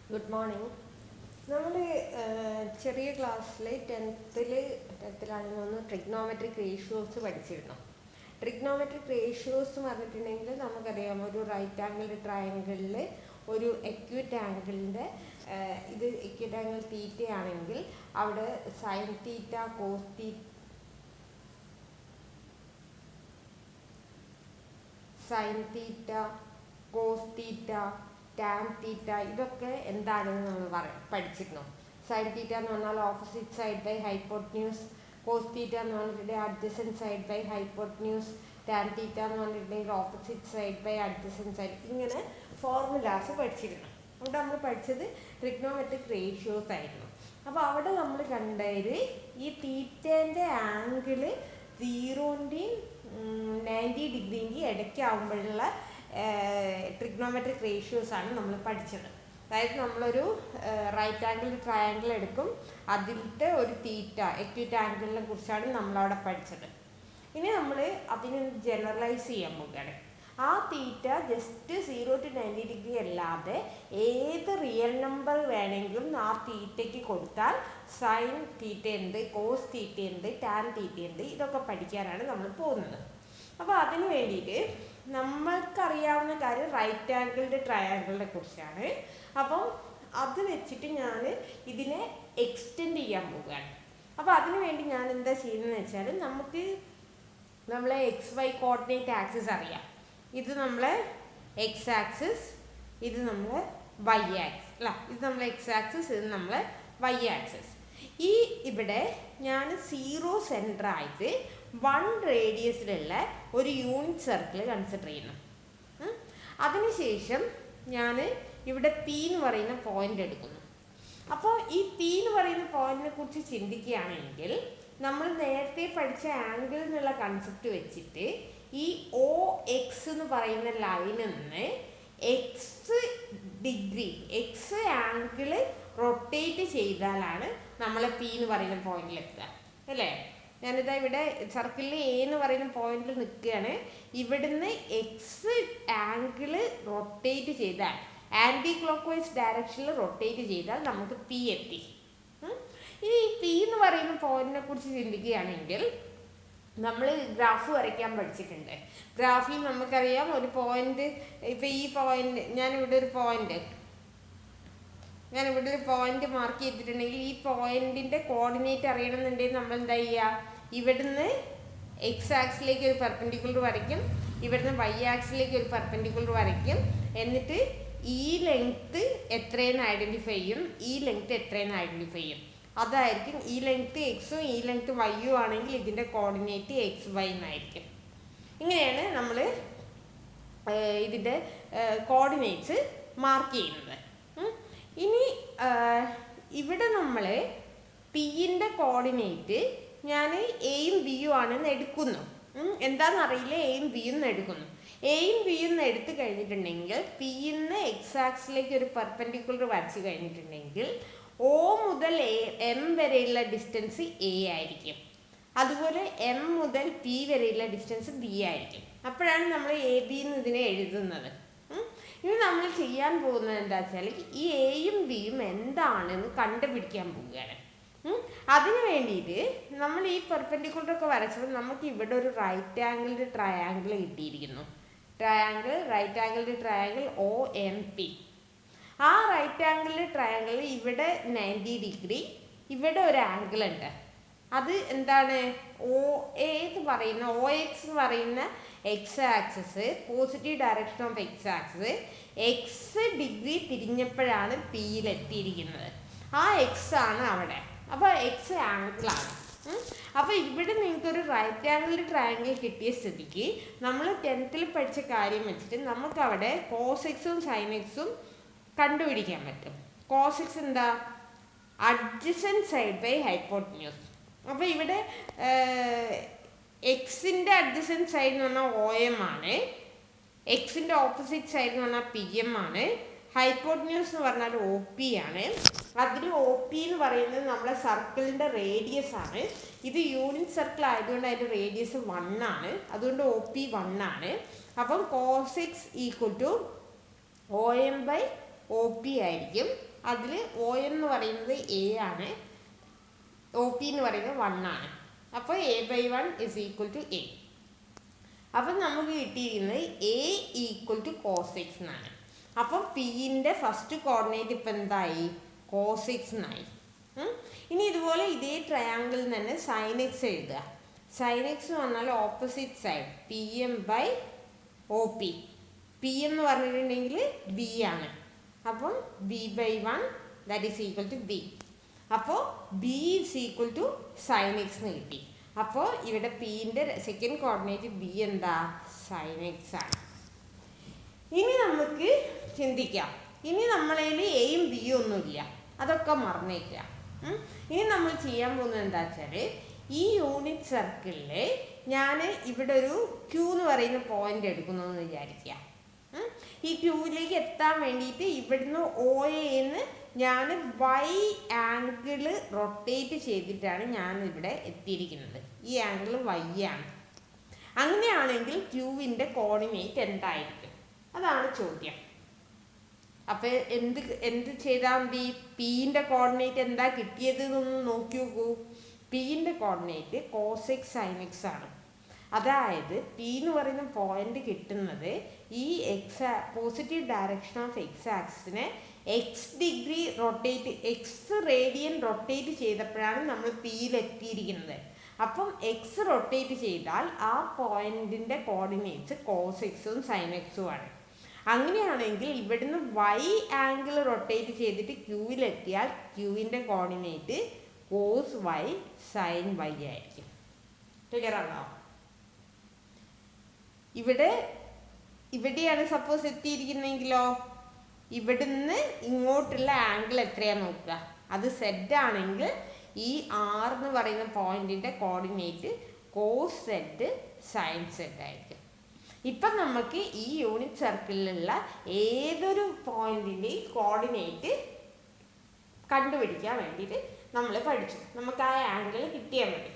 Good morning. നമ്മൾ ചെറിയ ക്ലാസ്സിൽ ടെൻത്തിലാണെന്ന് തോന്നുന്നു ട്രിഗ്നോമെട്രിക് റേഷ്യോസ് പഠിച്ചിരുന്നു. ട്രിഗ്നോമെട്രിക് റേഷ്യോസ് എന്ന് പറഞ്ഞിട്ടുണ്ടെങ്കിൽ നമുക്കറിയാം, ഒരു റൈറ്റ് ആംഗിൾ ട്രയാങ്കിളിൽ ഒരു എക്യൂട്ട് ആംഗിളിൻ്റെ ഇത് എക്യൂട്ട് ആംഗിൾ തീറ്റ ആണെങ്കിൽ അവിടെ sine theta, cos theta, tan theta, ഇതൊക്കെ എന്താണെന്ന് നമ്മൾ പഠിച്ചിരുന്നു. സൈൻ തീറ്റ എന്ന് പറഞ്ഞാൽ opposite side by hypotenuse, cos theta എന്ന് പറഞ്ഞിട്ടുണ്ടെങ്കിൽ adjacent side by hypotenuse, tan theta എന്ന് പറഞ്ഞിട്ടുണ്ടെങ്കിൽ opposite side by adjacent side. ഇങ്ങനെ ഫോർമുലാസ് പഠിച്ചിരുന്നു. അവിടെ നമ്മൾ പഠിച്ചത് ട്രിഗ്നോമെട്രിക് റേഷ്യോസ് ആയിരുന്നു. അപ്പോൾ അവിടെ നമ്മൾ കണ്ടത് ഈ തീറ്റേൻ്റെ ആംഗിള് 0-ൻ്റെയും 90 ഡിഗ്രീൻ്റെയും ഇടയ്ക്കാവുമ്പോഴുള്ള ട്രിഗ്നോമെട്രിക് റേഷ്യോസ് ആണ് നമ്മൾ പഠിച്ചത്. അതായത് നമ്മളൊരു റൈറ്റ് ആംഗിൾ ട്രയാങ്കിൾ എടുക്കും, അതിലത്തെ ഒരു തീറ്റ എക്യൂട്ട് ആംഗിളിനെ കുറിച്ചാണ് നമ്മളവിടെ പഠിച്ചത്. ഇനി നമ്മൾ അതിനെ ജനറലൈസ് ചെയ്യാൻ പോകുകയാണ്. ആ തീറ്റ ജസ്റ്റ് 0-90 ഡിഗ്രി അല്ലാതെ ഏത് റിയൽ നമ്പർ വേണമെങ്കിലും ആ തീറ്റയ്ക്ക് കൊടുത്താൽ സൈൻ തീറ്റ ഉണ്ട്, കോസ് തീറ്റ ഉണ്ട്, ടാൻ തീറ്റ ഉണ്ട്. ഇതൊക്കെ പഠിക്കാനാണ് നമ്മൾ പോകുന്നത്. അപ്പോൾ അതിന് വേണ്ടിയിട്ട് നമ്മൾക്കറിയാവുന്ന കാര്യം റൈറ്റ് ആംഗിൾഡ് ട്രയാങ്കിളിനെ കുറിച്ചാണ്. അപ്പം അത് വെച്ചിട്ട് ഞാൻ ഇതിനെ എക്സ്റ്റെൻഡ് ചെയ്യാൻ പോവുകയാണ്. അപ്പോൾ അതിന് വേണ്ടി ഞാൻ എന്താ ചെയ്യുന്നതെന്ന് വെച്ചാൽ, നമ്മളെ XY കോർഡിനേറ്റ് ആക്സിസ് അറിയാം. ഇത് നമ്മളെ എക്സ് ആക്സിസ്, ഇത് നമ്മളെ വൈ ആക്സിസ് അല്ല, ഇത് നമ്മളെ എക്സ് ആക്സിസ്, ഇത് നമ്മളെ വൈ ആക്സിസ്. ഇവിടെ ഞാൻ 0 സെൻറ്റർ ആയിട്ട് 1 റേഡിയസിലുള്ള ഒരു യൂണിറ്റ് സർക്കിൾ കൺസിഡർ ചെയ്യുന്നു. അതിനുശേഷം ഞാൻ ഇവിടെ P എന്ന് പറയുന്ന പോയിന്റ് എടുക്കുന്നു. അപ്പോൾ ഈ P എന്ന് പറയുന്ന പോയിന്റിനെ കുറിച്ച് ചിന്തിക്കുകയാണെങ്കിൽ, നമ്മൾ നേരത്തെ പഠിച്ച ആംഗിൾ എന്നുള്ള കൺസെപ്റ്റ് വെച്ചിട്ട് ഈ OX എന്ന് പറയുന്ന ലൈനിൽ നിന്ന് എക്സ് ആംഗിള് റൊട്ടേറ്റ് ചെയ്താലാണ് നമ്മൾ P എന്ന് പറയുന്ന പോയിന്റിൽ എത്തുക, അല്ലേ? ഞാനിതാ ഇവിടെ സർക്കിളിൽ A എന്ന് പറയുന്ന പോയിന്റിൽ നിൽക്കുകയാണ്. ഇവിടുന്ന് എക്സ് ആംഗിള് റൊട്ടേറ്റ് ചെയ്താൽ, ആൻറ്റി ക്ലോക്ക് വൈസ് ഡയറക്ഷനിൽ റൊട്ടേറ്റ് ചെയ്താൽ നമുക്ക് P എത്തി. ഇനി ഈ P എന്ന് പറയുന്ന പോയിന്റിനെ കുറിച്ച് ചിന്തിക്കുകയാണെങ്കിൽ, നമ്മൾ ഗ്രാഫ് വരയ്ക്കാൻ പഠിച്ചിട്ടുണ്ട്. ഗ്രാഫിൽ നമുക്കറിയാം ഒരു പോയിന്റ്, ഇപ്പം ഈ പോയിന്റ് ഞാനിവിടെ ഒരു പോയിന്റ് മാർക്ക് ചെയ്തിട്ടുണ്ടെങ്കിൽ, ഈ പോയിന്റിന്റെ കോർഡിനേറ്റ് അറിയണമെന്നുണ്ടെങ്കിൽ നമ്മൾ എന്താ ചെയ്യുക? ഇവിടുന്ന് എക്സ് ആക്സിലേക്ക് ഒരു പെർപെൻഡിക്കുലർ വരയ്ക്കും, ഇവിടുന്ന് വൈ ആക്സിലേക്ക് ഒരു പെർപെൻഡിക്കുലർ വരയ്ക്കും. എന്നിട്ട് ഈ ലെങ്ത്ത് എത്രയെന്ന് ഐഡൻറ്റിഫൈ ചെയ്യും, ഈ ലെങ്ത്ത് എത്രയെന്ന് ഐഡൻറ്റിഫൈ ചെയ്യും. അതായിരിക്കും ഈ ലെങ്ത്ത് എക്സും ഈ ലെങ്ത്ത് വൈയും ആണെങ്കിൽ ഇതിൻ്റെ കോർഡിനേറ്റ് XY എന്നായിരിക്കും. ഇങ്ങനെയാണ് നമ്മൾ ഇതിൻ്റെ കോർഡിനേറ്റ്സ് മാർക്ക് ചെയ്യുന്നത്. ഇനി ഇവിടെ നമ്മൾ Pൻ്റെ കോർഡിനേറ്റ് ഞാൻ എയും ബിയും ആണെന്ന് എടുക്കുന്നു. എന്താണെന്നറിയില്ല, എയും ബിയും എടുക്കുന്നു. എയും ബിയും എടുത്തു കഴിഞ്ഞിട്ടുണ്ടെങ്കിൽ, Pന്ന് എക്സ് ആക്സിലേക്ക് ഒരു പെർപെൻഡിക്കുലർ വരച്ച് കഴിഞ്ഞിട്ടുണ്ടെങ്കിൽ O മുതൽ M വരെയുള്ള ഡിസ്റ്റൻസ് A ആയിരിക്കും. അതുപോലെ M മുതൽ P വരെയുള്ള ഡിസ്റ്റൻസ് B ആയിരിക്കും. അപ്പോഴാണ് നമ്മൾ AB എന്ന് ഇതിനെ എഴുതുന്നത്. ഇനി നമ്മൾ ചെയ്യാൻ പോകുന്നത് എന്താ വെച്ചാൽ, ഈ എയും ബിയും എന്താണെന്ന് കണ്ടുപിടിക്കാൻ പോവുകയാണ്. അതിന് വേണ്ടിയിട്ട് നമ്മൾ ഈ പെർപെൻഡിക്കുലറൊക്കെ വരച്ചപ്പോൾ നമുക്ക് ഇവിടെ ഒരു റൈറ്റ് ആംഗിൾഡ് ട്രയാങ്കിൾ കിട്ടിയിരിക്കുന്നു. Right angled triangle OMP. ആ റൈറ്റ് ആംഗിൾഡ് ട്രയാങ്കിളിൽ ഇവിടെ 90 ഡിഗ്രി, ഇവിടെ ഒരു ആംഗിൾ ഉണ്ട്. അത് എന്താണ്? OX എന്ന് പറയുന്ന X axis, positive direction of X axis, X degree തിരിഞ്ഞപ്പോഴാണ് Pയിൽ എത്തിയിരിക്കുന്നത്. ആ എക്സ് ആണ് അവിടെ. അപ്പോൾ എക്സ് ആംഗിളാണ്. അപ്പോൾ ഇവിടെ നിങ്ങൾക്കൊരു റൈറ്റ് ആംഗിൾഡ് ട്രയാങ്കിൾ കിട്ടിയ സ്ഥിതിക്ക് നമ്മൾ 10th പഠിച്ച കാര്യം വെച്ചിട്ട് നമുക്കവിടെ കോസ് എക്സും സൈൻ എക്സും കണ്ടുപിടിക്കാൻ പറ്റും. കോസ് എക്സ് എന്താ? Adjacent side by hypotenuse. അപ്പോൾ ഇവിടെ എക്സിൻ്റെ അഡ്ജസൻറ്റ് സൈഡ് എന്ന് പറഞ്ഞാൽ OM ആണ്, എക്സിൻ്റെ ഓപ്പോസിറ്റ് സൈഡ് എന്ന് പറഞ്ഞാൽ PM ആണ്, ഹൈപ്പോട്ടന്യൂസ് എന്ന് പറഞ്ഞാൽ OP ആണ്. അതിൽ OP എന്ന് പറയുന്നത് നമ്മളെ സർക്കിളിൻ്റെ റേഡിയസ് ആണ്. ഇത് യൂണിറ്റ് സർക്കിൾ ആയതുകൊണ്ട് അതിൻ്റെ റേഡിയസ് 1 ആണ്, അതുകൊണ്ട് OP 1 ആണ്. അപ്പം cos x equal to OM by OP ആയിരിക്കും. അതിൽ ഒ എന്ന് പറയുന്നത് എ ആണ്, ഒ പി എന്ന് പറയുന്നത് 1 ആണ്. അപ്പോൾ a/1 is equal to A. അപ്പം നമുക്ക് കിട്ടിയിരിക്കുന്നത് a equal to cos x എന്നാണ്. അപ്പം പിൻ്റെ ഫസ്റ്റ് കോർഡിനേറ്റ് ഇപ്പം എന്തായി? കോസ് എക്സ് എന്നായി. ഇനി ഇതുപോലെ ഇതേ ട്രയാങ്കിളിൽ തന്നെ സൈൻ എക്സ് എഴുതുക. സൈൻ എക്സ് എന്ന് പറഞ്ഞാൽ opposite side P M by O P. P എന്ന് പറഞ്ഞിട്ടുണ്ടെങ്കിൽ ബി ആണ്. അപ്പം b/1 that is equal to B. അപ്പോൾ B is equal to sine X എന്ന് കിട്ടി. അപ്പോൾ ഇവിടെ പിൻ്റെ സെക്കൻഡ് കോർഡിനേറ്റ് ബി എന്താ? സൈൻ എക്സ് ആണ്. ഇനി നമുക്ക് ചിന്തിക്കാം. ഇനി നമ്മളതിൽ എയും ബിയും ഒന്നുമില്ല, അതൊക്കെ മറന്നേക്കുക. ഇനി നമ്മൾ ചെയ്യാൻ പോകുന്നത് എന്താ വെച്ചാൽ, ഈ യൂണിറ്റ് സർക്കിളിൽ ഞാൻ ഇവിടെ ഒരു ക്യൂ എന്ന് പറയുന്ന പോയിന്റ് എടുക്കുന്നു എന്ന് വിചാരിക്കുക. ഈ ക്യൂവിലേക്ക് എത്താൻ വേണ്ടിയിട്ട് ഇവിടുന്ന് ഒ എന്ന് ഞാൻ വൈ ആംഗിള് റൊട്ടേറ്റ് ചെയ്തിട്ടാണ് ഞാൻ ഇവിടെ എത്തിയിരിക്കുന്നത്. ഈ ആംഗിൾ വൈ ആണ്. അങ്ങനെയാണെങ്കിൽ ക്യൂവിൻ്റെ കോർഡിനേറ്റ് എന്തായിരിക്കും? അതാണ് ചോദ്യം. അപ്പോൾ എന്ത് ചെയ്താൽ മതി? പിൻ്റെ കോർഡിനേറ്റ് എന്താ കിട്ടിയത് എന്നൊന്ന് നോക്കി നോക്കൂ. പിൻ്റെ coordinate cos X sine X ആണ്. അതായത് പി എന്ന് പറയുന്ന പോയിന്റ് കിട്ടുന്നത് ഈ പോസിറ്റീവ് ഡയറക്ഷൻ ഓഫ് എക്സ് ആക്സിനെ X degree rotate, X radian rotate ചെയ്തപ്പോഴാണ് നമ്മൾ പിയിലെത്തിയിരിക്കുന്നത്. അപ്പം എക്സ് റൊട്ടേറ്റ് ചെയ്താൽ ആ പോയിന്റിൻ്റെ കോർഡിനേറ്റ്സ് കോസ് എക്സും സൈൻ എക്സും ആണ്. അങ്ങനെയാണെങ്കിൽ ഇവിടുന്ന് വൈ ആംഗിൾ റൊട്ടേറ്റ് ചെയ്തിട്ട് ക്യൂവിലെത്തിയാൽ ക്യൂവിൻ്റെ coordinate cos Y sine Y ആയിരിക്കും. ക്ലിയർ ആണോ? ഇവിടെയാണ് സപ്പോസ് എത്തിയിരിക്കുന്നതെങ്കിലോ ഇവിടുന്ന് ഇങ്ങോട്ടുള്ള ആംഗിൾ എത്രയാണെന്ന് നോക്കുക. അത് സെഡ് ആണെങ്കിൽ ഈ ആർ എന്ന് പറയുന്ന പോയിന്റിൻ്റെ coordinate cos Z sine Z ആയിരിക്കും. ഇപ്പം നമുക്ക് ഈ യൂണിറ്റ് സർക്കിളിലുള്ള ഏതൊരു പോയിന്റിൻ്റെയും കോർഡിനേറ്റ് കണ്ടുപിടിക്കാൻ വേണ്ടിയിട്ട് നമ്മൾ പഠിച്ചു. നമുക്ക് ആ ആംഗിൾ കിട്ടിയാൽ മതി.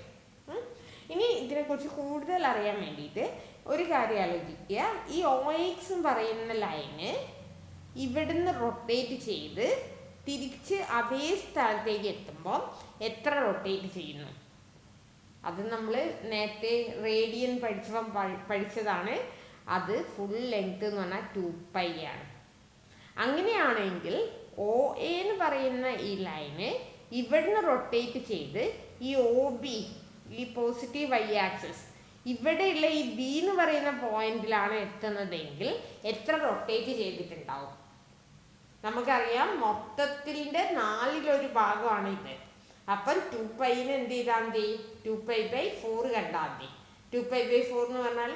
ഇനി ഇതിനെക്കുറിച്ച് കൂടുതൽ അറിയാൻ വേണ്ടിയിട്ട് ഒരു കാര്യം ആലോചിക്കുക. ഈ ഒ എക്സ് എന്ന് പറയുന്ന ലൈന് ഇവിടുന്ന് റൊട്ടേറ്റ് ചെയ്ത് തിരിച്ച് അതേ സ്ഥലത്തേക്ക് എത്തുമ്പോൾ എത്ര റൊട്ടേറ്റ് ചെയ്യുന്നു? അത് നമ്മൾ നേരത്തെ റേഡിയൻ പഠിച്ചതാണ്. അത് ഫുൾ ലെങ്ത് എന്ന് പറഞ്ഞാൽ 2π ആണ്. അങ്ങനെയാണെങ്കിൽ ഒ എ എന്ന് പറയുന്ന ഈ ലൈന് ഇവിടുന്ന് റൊട്ടേറ്റ് ചെയ്ത് ഈ ഒ ബി, ഈ പോസിറ്റീവ് വൈ ആക്സിസ്, ഇവിടെയുള്ള ഈ ബി എന്ന് പറയുന്ന പോയിന്റിലാണ് എത്തുന്നതെങ്കിൽ എത്ര റൊട്ടേറ്റ് ചെയ്തിട്ടുണ്ടാവും? നമുക്കറിയാം മൊത്തത്തിൻ്റെ 4/1 ഭാഗമാണ് ഇത്. അപ്പം 2πന് എന്ത് ചെയ്താൽ മതി? 2π/4 കണ്ടാൽ മതി. 2π/4 എന്ന് പറഞ്ഞാൽ